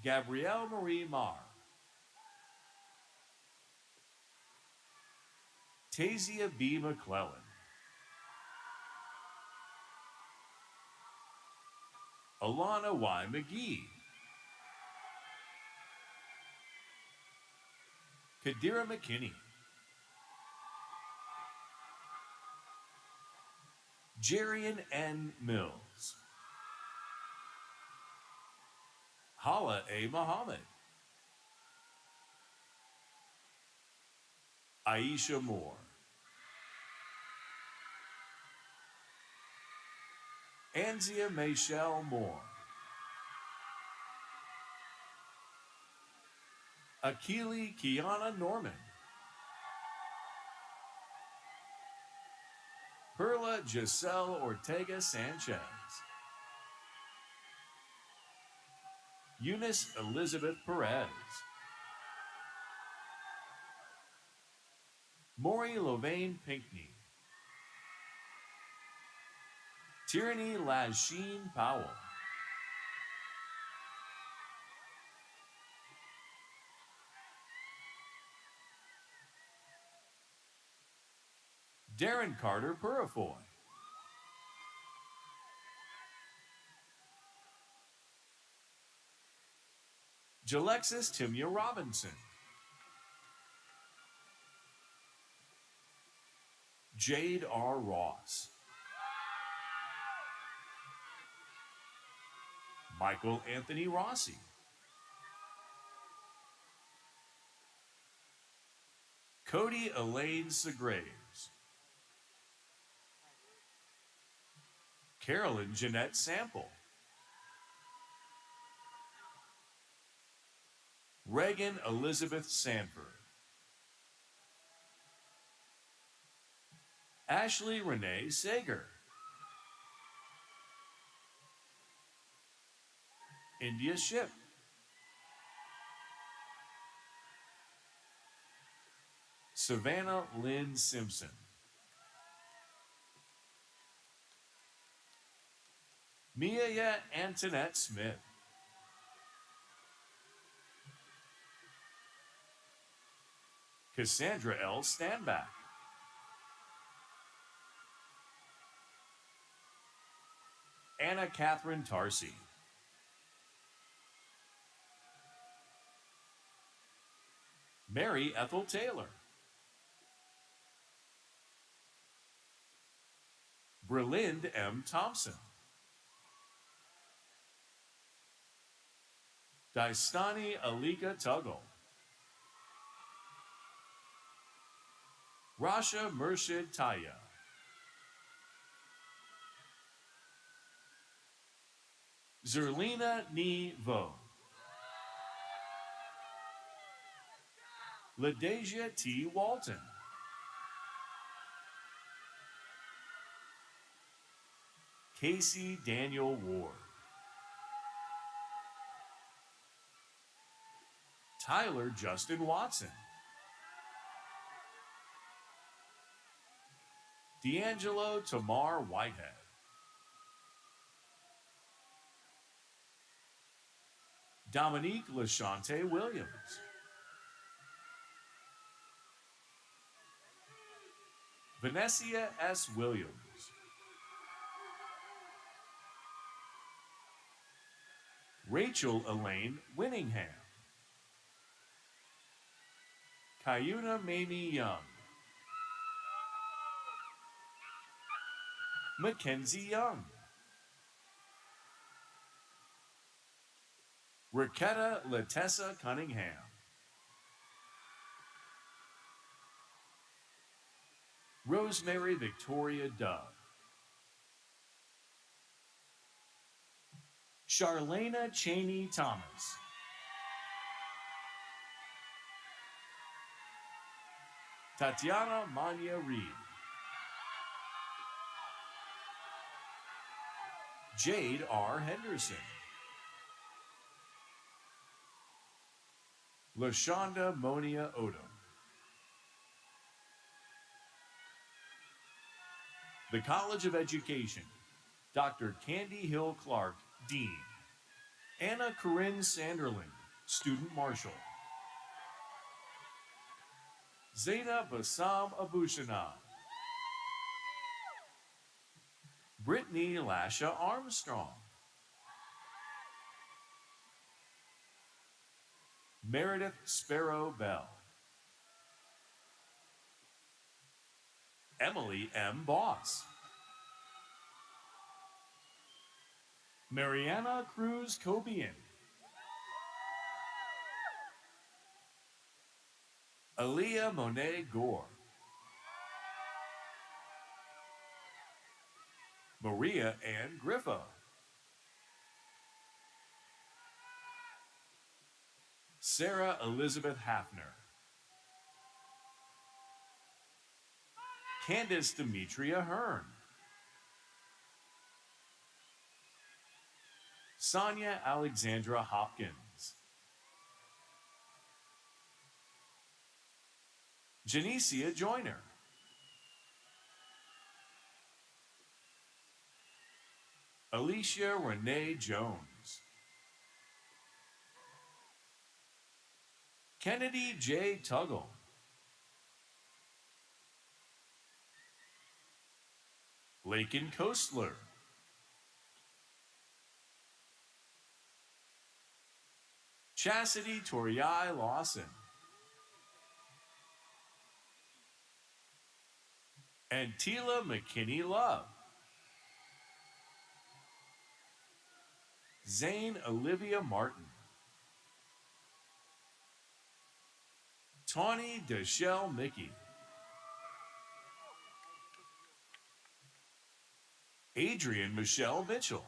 Gabrielle Marie Marr, Tasia B. McClellan, Alana Y. McGee, Kadira McKinney, Jarian N. Mills, Hala A. Muhammad, Aisha Moore, Anzia Michelle Moore, Akili Kiana Norman, Perla Giselle Ortega Sanchez, Eunice Elizabeth Perez, Maury Lovain Pinkney, Tyranny Lasheen Powell, Darren Carter Purifoy, Jalexis Timya Robinson, Jade R. Ross, Michael Anthony Rossi, Cody Elaine Segraves, Carolyn Jeanette Sample, Reagan Elizabeth Sanford, Ashley Renee Sager, India Ship, Savannah Lynn Simpson, Mia Antoinette Smith, Cassandra L. Standback, Anna Catherine Tarsi, Mary Ethel Taylor, Berlind M. Thompson, Daistani Alika Tuggle, Rasha Murshid Taya, Zerlina Ni Vo, LaDeja T. Walton, Casey Daniel Ward, Tyler Justin Watson, D'Angelo Tamar Whitehead, Dominique LaShante Williams, Vanessa S. Williams, Rachel Elaine Winningham, Kayuna Mamie Young, Mackenzie Young, Raquetta Latessa Cunningham, Rosemary Victoria Dove, Charlena Cheney Thomas, Tatiana Manya Reed, Jade R. Henderson, LaShonda Monia Odom, the College of Education, Dr. Candy Hill Clark, Dean, Anna Corinne Sanderling, Student Marshal. Zeta Bassam Abushana. Brittany Lasha Armstrong. Meredith Sparrow Bell. Emily M. Boss. Mariana Cruz Cobian. Aaliyah Monet Gore. Maria Ann Griffo. Sarah Elizabeth Hafner. Candace Demetria Hearn. Sonia Alexandra Hopkins. Janicia Joyner. Alicia Renee Jones. Kennedy J. Tuggle. Lakin Kostler. Chastity Toriai Lawson. And Tila McKinney Love. Zane Olivia Martin. Tawny Deshelle Mickey. Adrian Michelle Mitchell.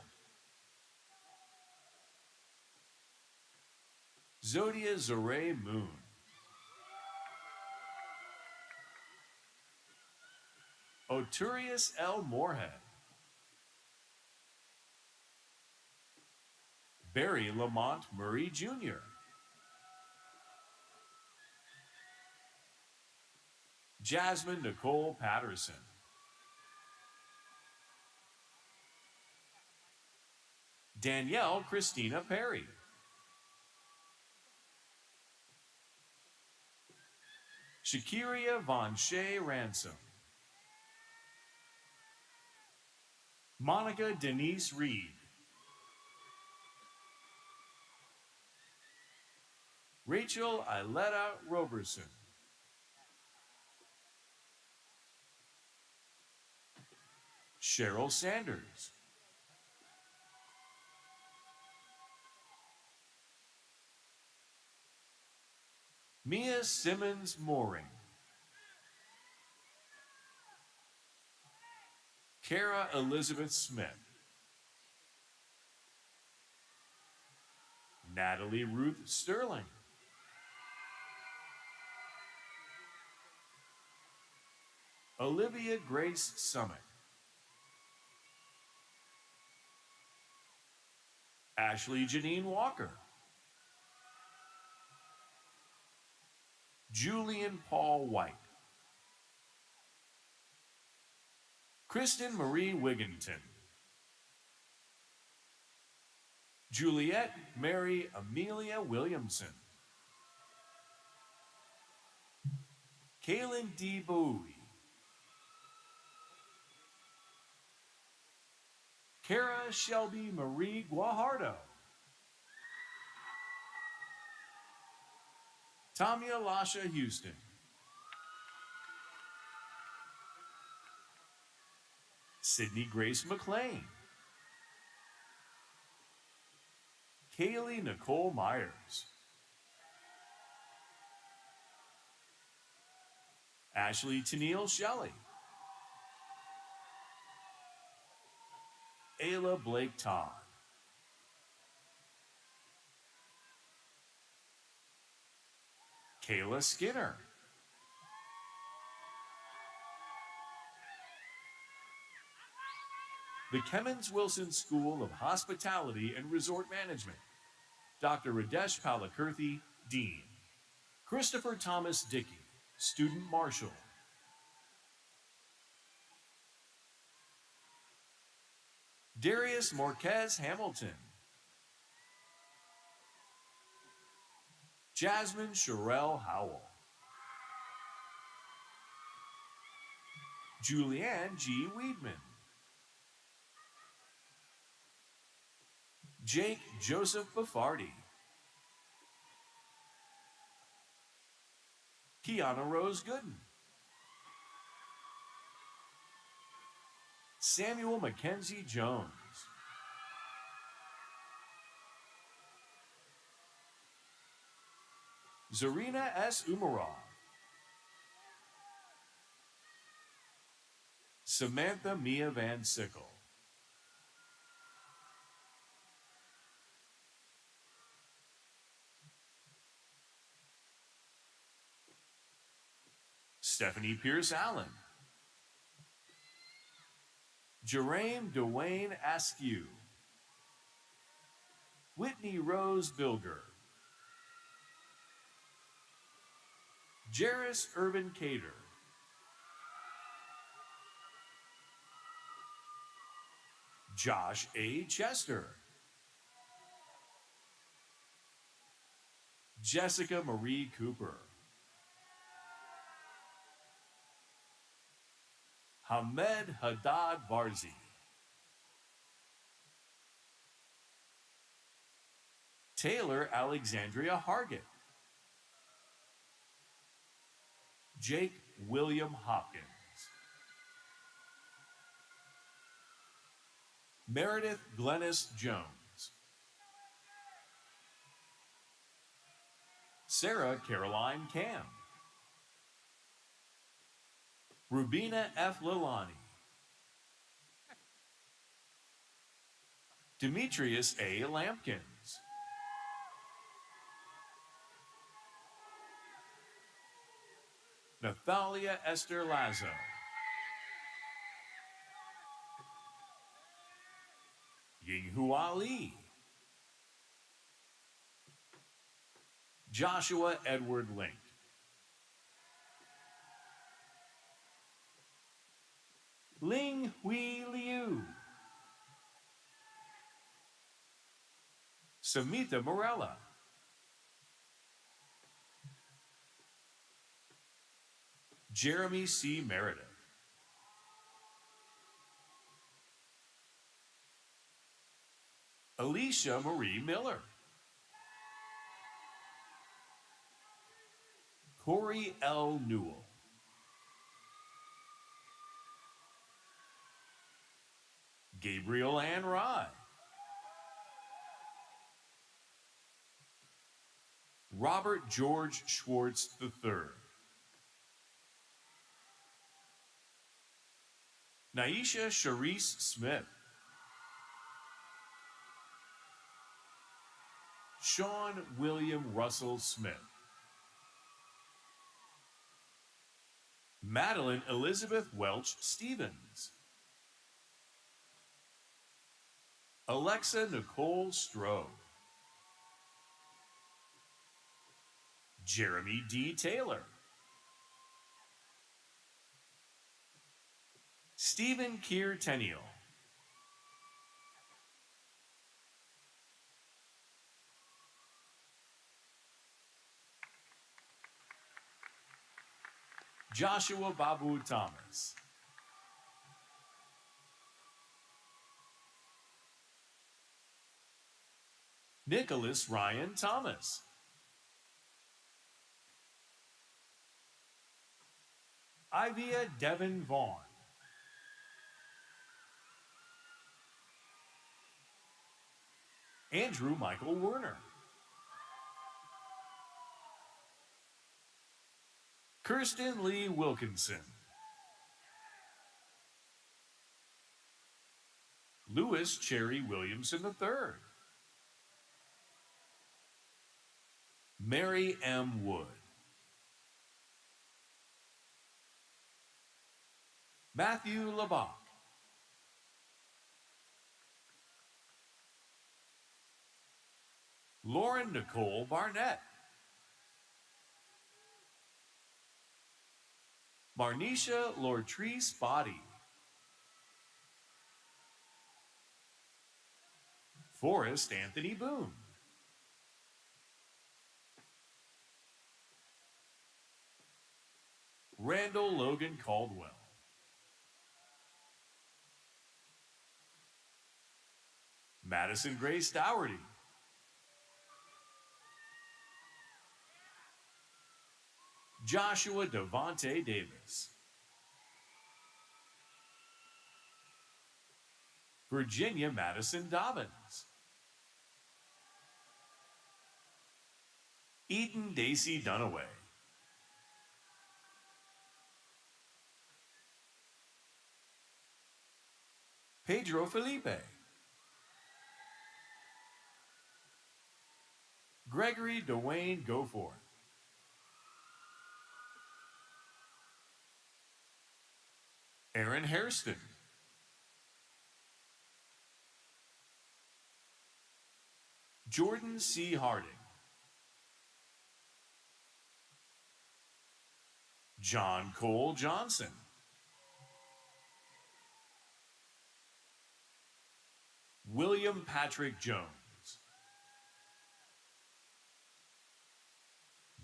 Zodia Zaray Moon. Oturius L. Moorhead. Barry Lamont Murray Jr. Jasmine Nicole Patterson. Danielle Christina Perry. Shakiria Von Shea Ransom. Monica Denise Reed. Rachel Iletta Roberson. Cheryl Sanders. Mia Simmons Mooring. Kara Elizabeth Smith. Natalie Ruth Sterling. Olivia Grace Summit. Ashley Janine Walker. Julian Paul White. Kristen Marie Wigginton. Juliet Mary Amelia Williamson. Kaylin D. Bowie. Kara Shelby Marie Guajardo. Tamia Lasha Houston. Sydney Grace McLean. Kaylee Nicole Myers. Ashley Tennille Shelley. Ayla Blake Todd. Kayla Skinner. The Kemmons Wilson School of Hospitality and Resort Management. Dr. Radesh Palakirthi, Dean. Christopher Thomas Dickey, Student Marshal. Darius Marquez Hamilton. Jasmine Sherelle Howell. Julianne G. Weedman. Jake Joseph Baffardi. Kiana Rose Gooden. Samuel Mackenzie Jones. Zarina S. Umarov. Samantha Mia Van Sickle. Stephanie Pierce Allen. Jerame Dwayne Askew. Whitney Rose Bilger. Jairus Irvin Cater. Josh A. Chester. Jessica Marie Cooper. Hamed Haddad Varzi. Taylor Alexandria Hargett. Jake William Hopkins. Meredith Glennis Jones. Sarah Caroline Cam. Rubina F. Lilani. Demetrius A. Lampkins. Nathalia Esther Lazo. Yinghua Li. Joshua Edward Link. Ling Hui Liu. Samita Morella. Jeremy C. Meredith. Alicia Marie Miller. Corey L. Newell. Gabriel Ann Rye. Robert George Schwartz III. Naisha Sharice Smith. Sean William Russell Smith. Madeline Elizabeth Welch Stevens. Alexa Nicole Stroh. Jeremy D. Taylor. Stephen Keir Tenniel. Joshua Babu Thomas. Nicholas Ryan Thomas. Ivia Devin Vaughn. Andrew Michael Werner. Kirsten Lee Wilkinson. Lewis Cherry Williamson III. Mary M. Wood. Matthew LeBach. Lauren Nicole Barnett. Marnisha Lortrice Body. Forrest Anthony Boone. Randall Logan Caldwell. Madison Grace Dougherty. Joshua Devontae Davis. Virginia Madison Dobbins. Eden Daisy Dunaway. Pedro Felipe. Gregory Dwayne Goforth. Aaron Hairston. Jordan C. Harding. John Cole Johnson. William Patrick Jones.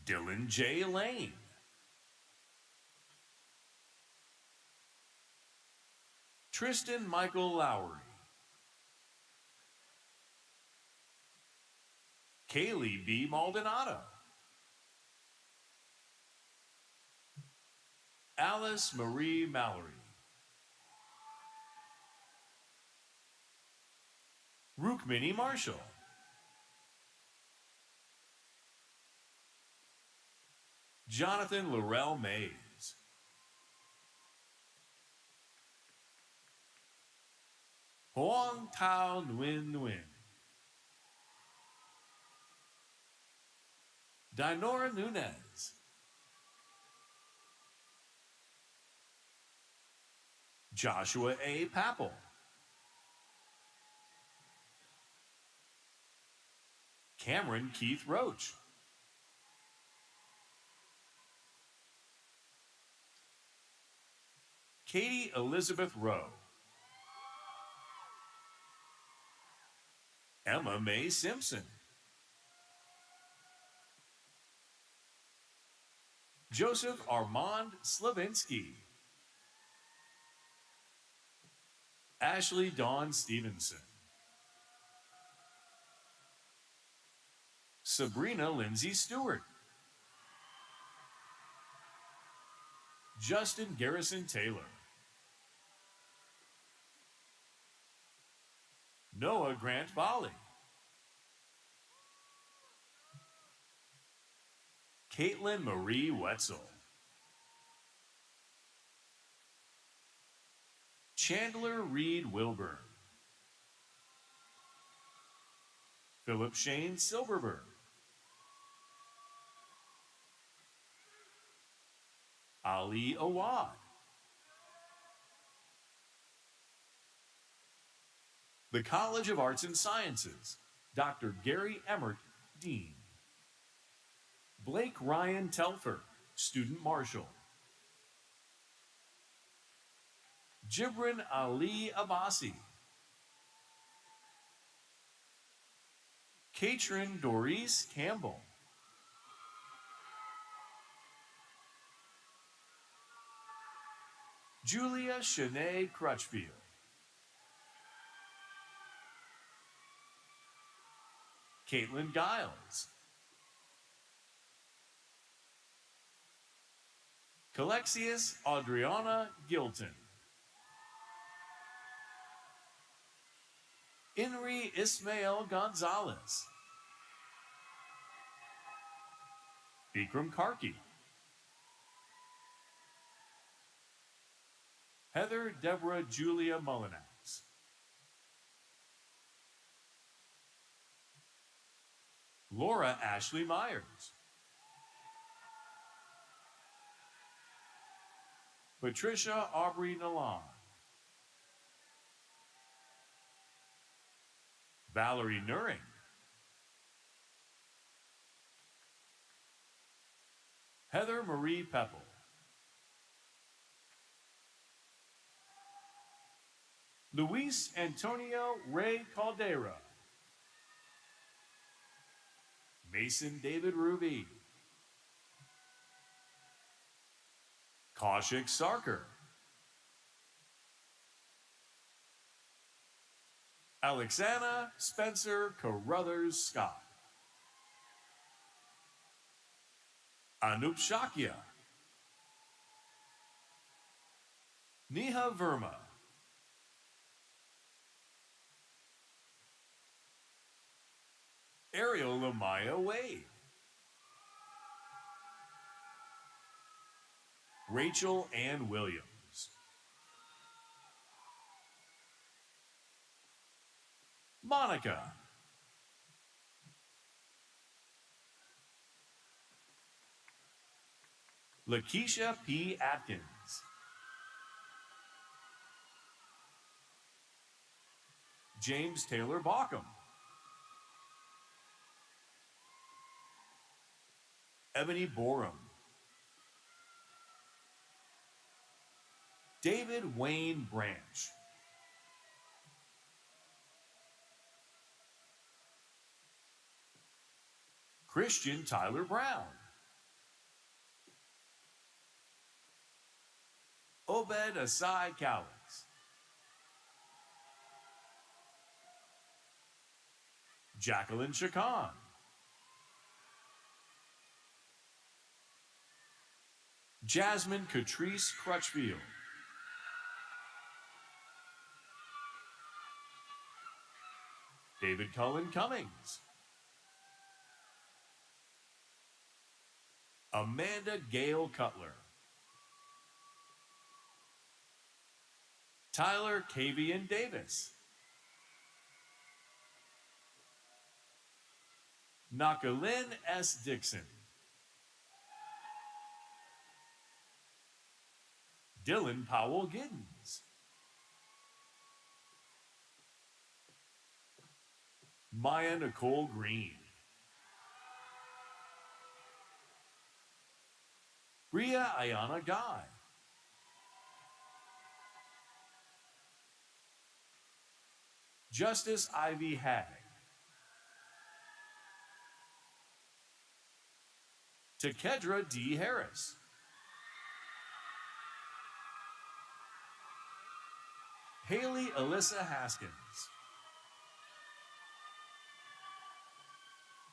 Dylan J. Lane. Tristan Michael Lowry. Kaylee B. Maldonado. Alice Marie Mallory. Rukmini Marshall. Jonathan Laurel Mays. Hoang Tao Nguyen Nguyen. Dinora Nunez. Joshua A. Papple. Cameron Keith Roach. Katie Elizabeth Rowe. Emma Mae Simpson. Joseph Armand Slavinsky. Ashley Dawn Stevenson. Sabrina Lindsay Stewart. Justin Garrison Taylor. Noah Grant Volley. Caitlin Marie Wetzel. Chandler Reed Wilburn. Philip Shane Silverberg. Ali Awad. The College of Arts and Sciences, Dr. Gary Emmert, Dean. Blake Ryan Telfer, Student Marshal. Jibrin Ali Abbasi. Katrin Doris Campbell. Julia Shanae Crutchfield. Caitlin Giles. Calexius Adriana Gilton. Inri Ismael Gonzalez. Bikram Karki. Heather Deborah Julia Mullinax. Laura Ashley Myers. Patricia Aubrey Nalan. Valerie Nuring. Heather Marie Pepple. Luis Antonio Ray Caldera. Mason David Ruby. Kaushik Sarkar, Alexana Spencer Carruthers Scott, Anup Shakya, Neha Verma, Ariel Amaya Wade, Rachel Ann Williams, Monica, Lakeisha P. Atkins, James Taylor Baucom, Ebony Borum, David Wayne Branch, Christian Tyler Brown, Obed Asai Cowens, Jacqueline Chacon, Jasmine Catrice Crutchfield, David Cullen Cummings, Amanda Gale Cutler, Tyler Cavian Davis, Nakalin S. Dixon, Dylan Powell Giddens, Maya Nicole Green, Bria Ayana Guy, Justice Ivy Hagg, Takedra D. Harris, Haley Alyssa Haskins,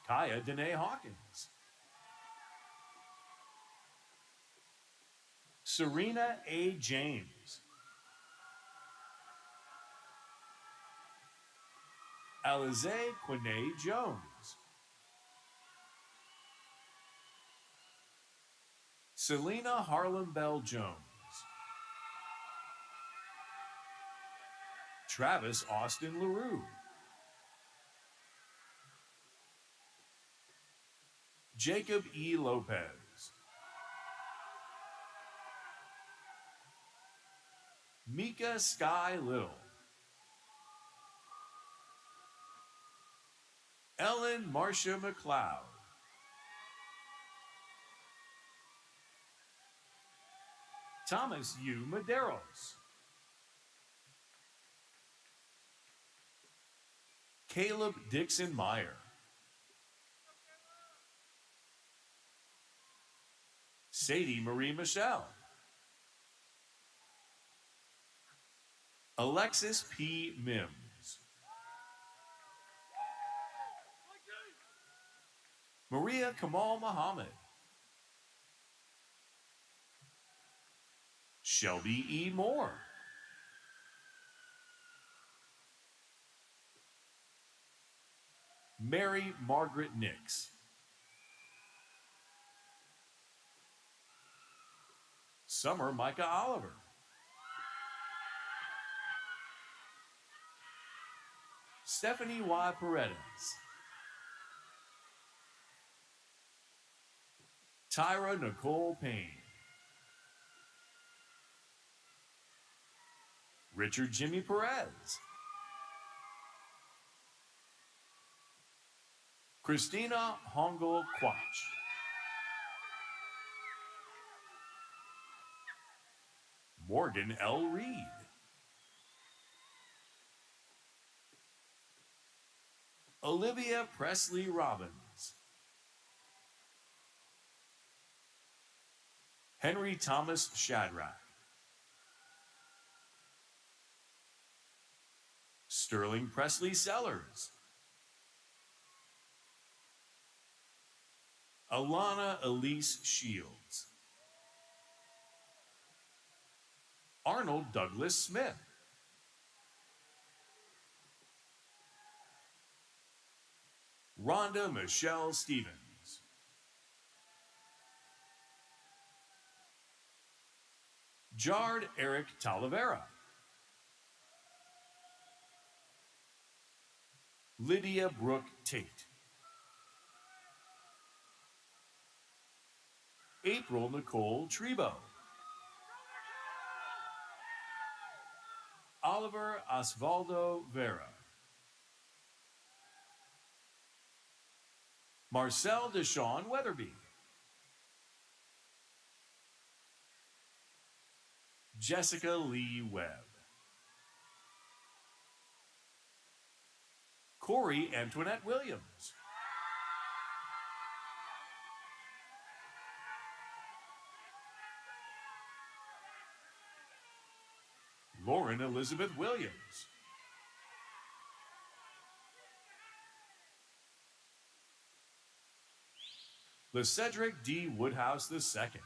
Kaya Danae Hawkins, Serena A. James, Alize Quine Jones, Selena Harlem Bell Jones, Travis Austin LaRue, Jacob E. Lopez, Mika Sky Little, Ellen Marcia McLeod, Thomas U. Maderos, Caleb Dixon Meyer, Sadie Marie Michelle, Alexis P. Mims, Maria Kamal Muhammad, Shelby E. Moore, Mary Margaret Nix, Summer Micah Oliver, Stephanie Y. Paredes, Tyra Nicole Payne, Richard Jimmy Perez, Christina Hongol Quach, Morgan L. Reed, Olivia Presley Robbins, Henry Thomas Shadrach, Sterling Presley Sellers, Alana Elise Shields, Arnold Douglas Smith, Rhonda Michelle Stevens, Jard Eric Talavera, Lydia Brooke Tate, April Nicole Trebo, Oliver Osvaldo Vera, Marcel Deshawn Weatherby, Jessica Lee Webb, Corey Antoinette Williams, Lauren Elizabeth Williams, LeCedric D. Woodhouse II,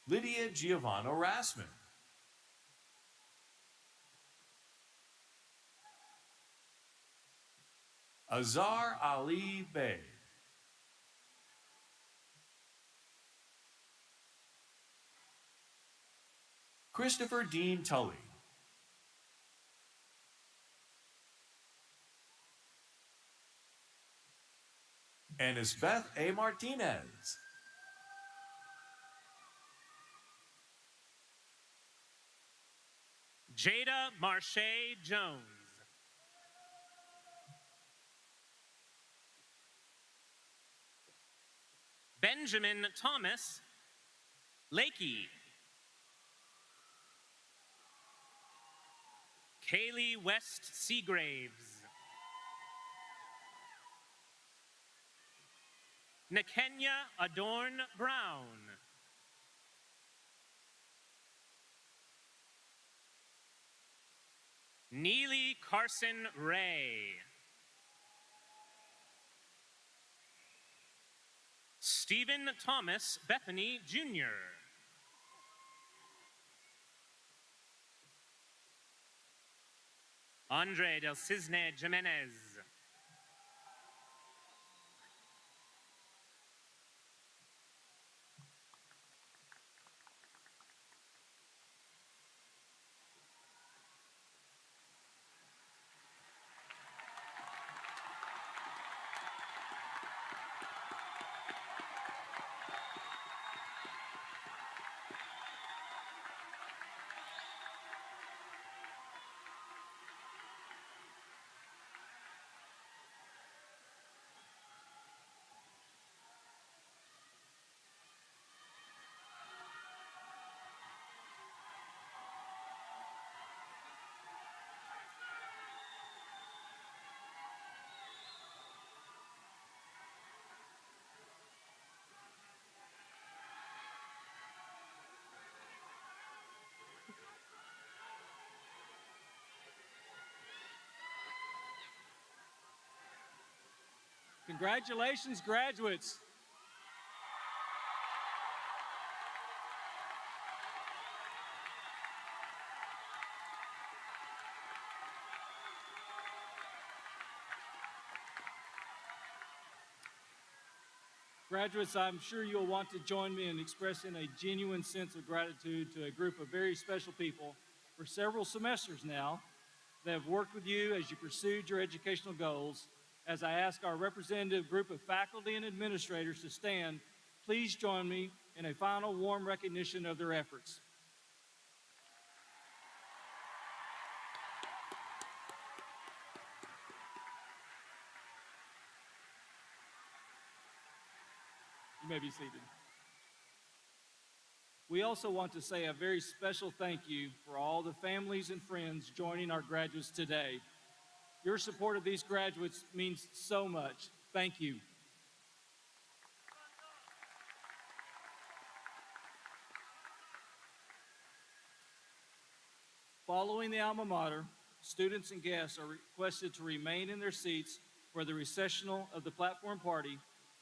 Lydia Giovanna Rassman, Azar Ali Bey, Christopher Dean Tully, Anisbeth A. Martinez, Jada Marche Jones, Benjamin Thomas Lakey, Kaylee West Seagraves, Nakenya Adorn Brown, Neely Carson Ray, Stephen Thomas Bethany Jr., Andre Del Cisne Jimenez, Congratulations, graduates. Graduates, I'm sure you'll want to join me in expressing a genuine sense of gratitude to a group of very special people for several semesters now that have worked with you as you pursued your educational goals. As I ask our representative group of faculty and administrators to stand, please join me in a final warm recognition of their efforts. You may be seated. We also want to say a very special thank you for all the families and friends joining our graduates today. Your support of these graduates means so much. Thank you. Following the alma mater, students and guests are requested to remain in their seats for the recessional of the platform party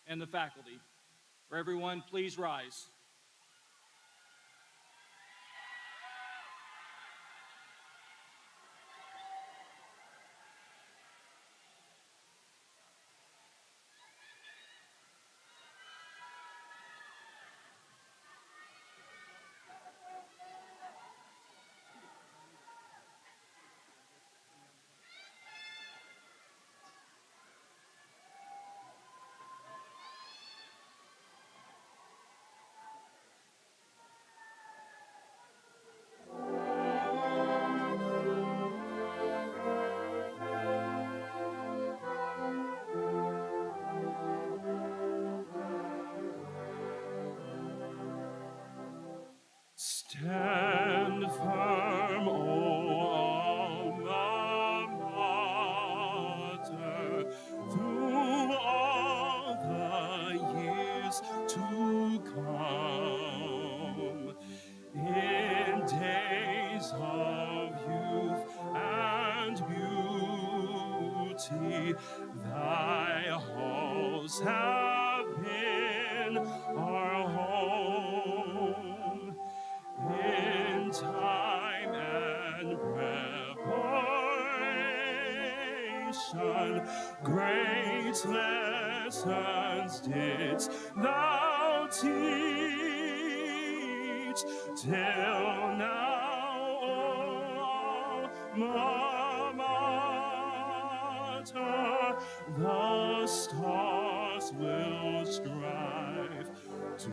and the faculty. For everyone, please rise. Stand firm, O alma mater, through all the years to come. In days of youth and beauty, thy halls have been our home. In time and preparation, great lessons didst thou teach, till now, alma mater, the stars will strive to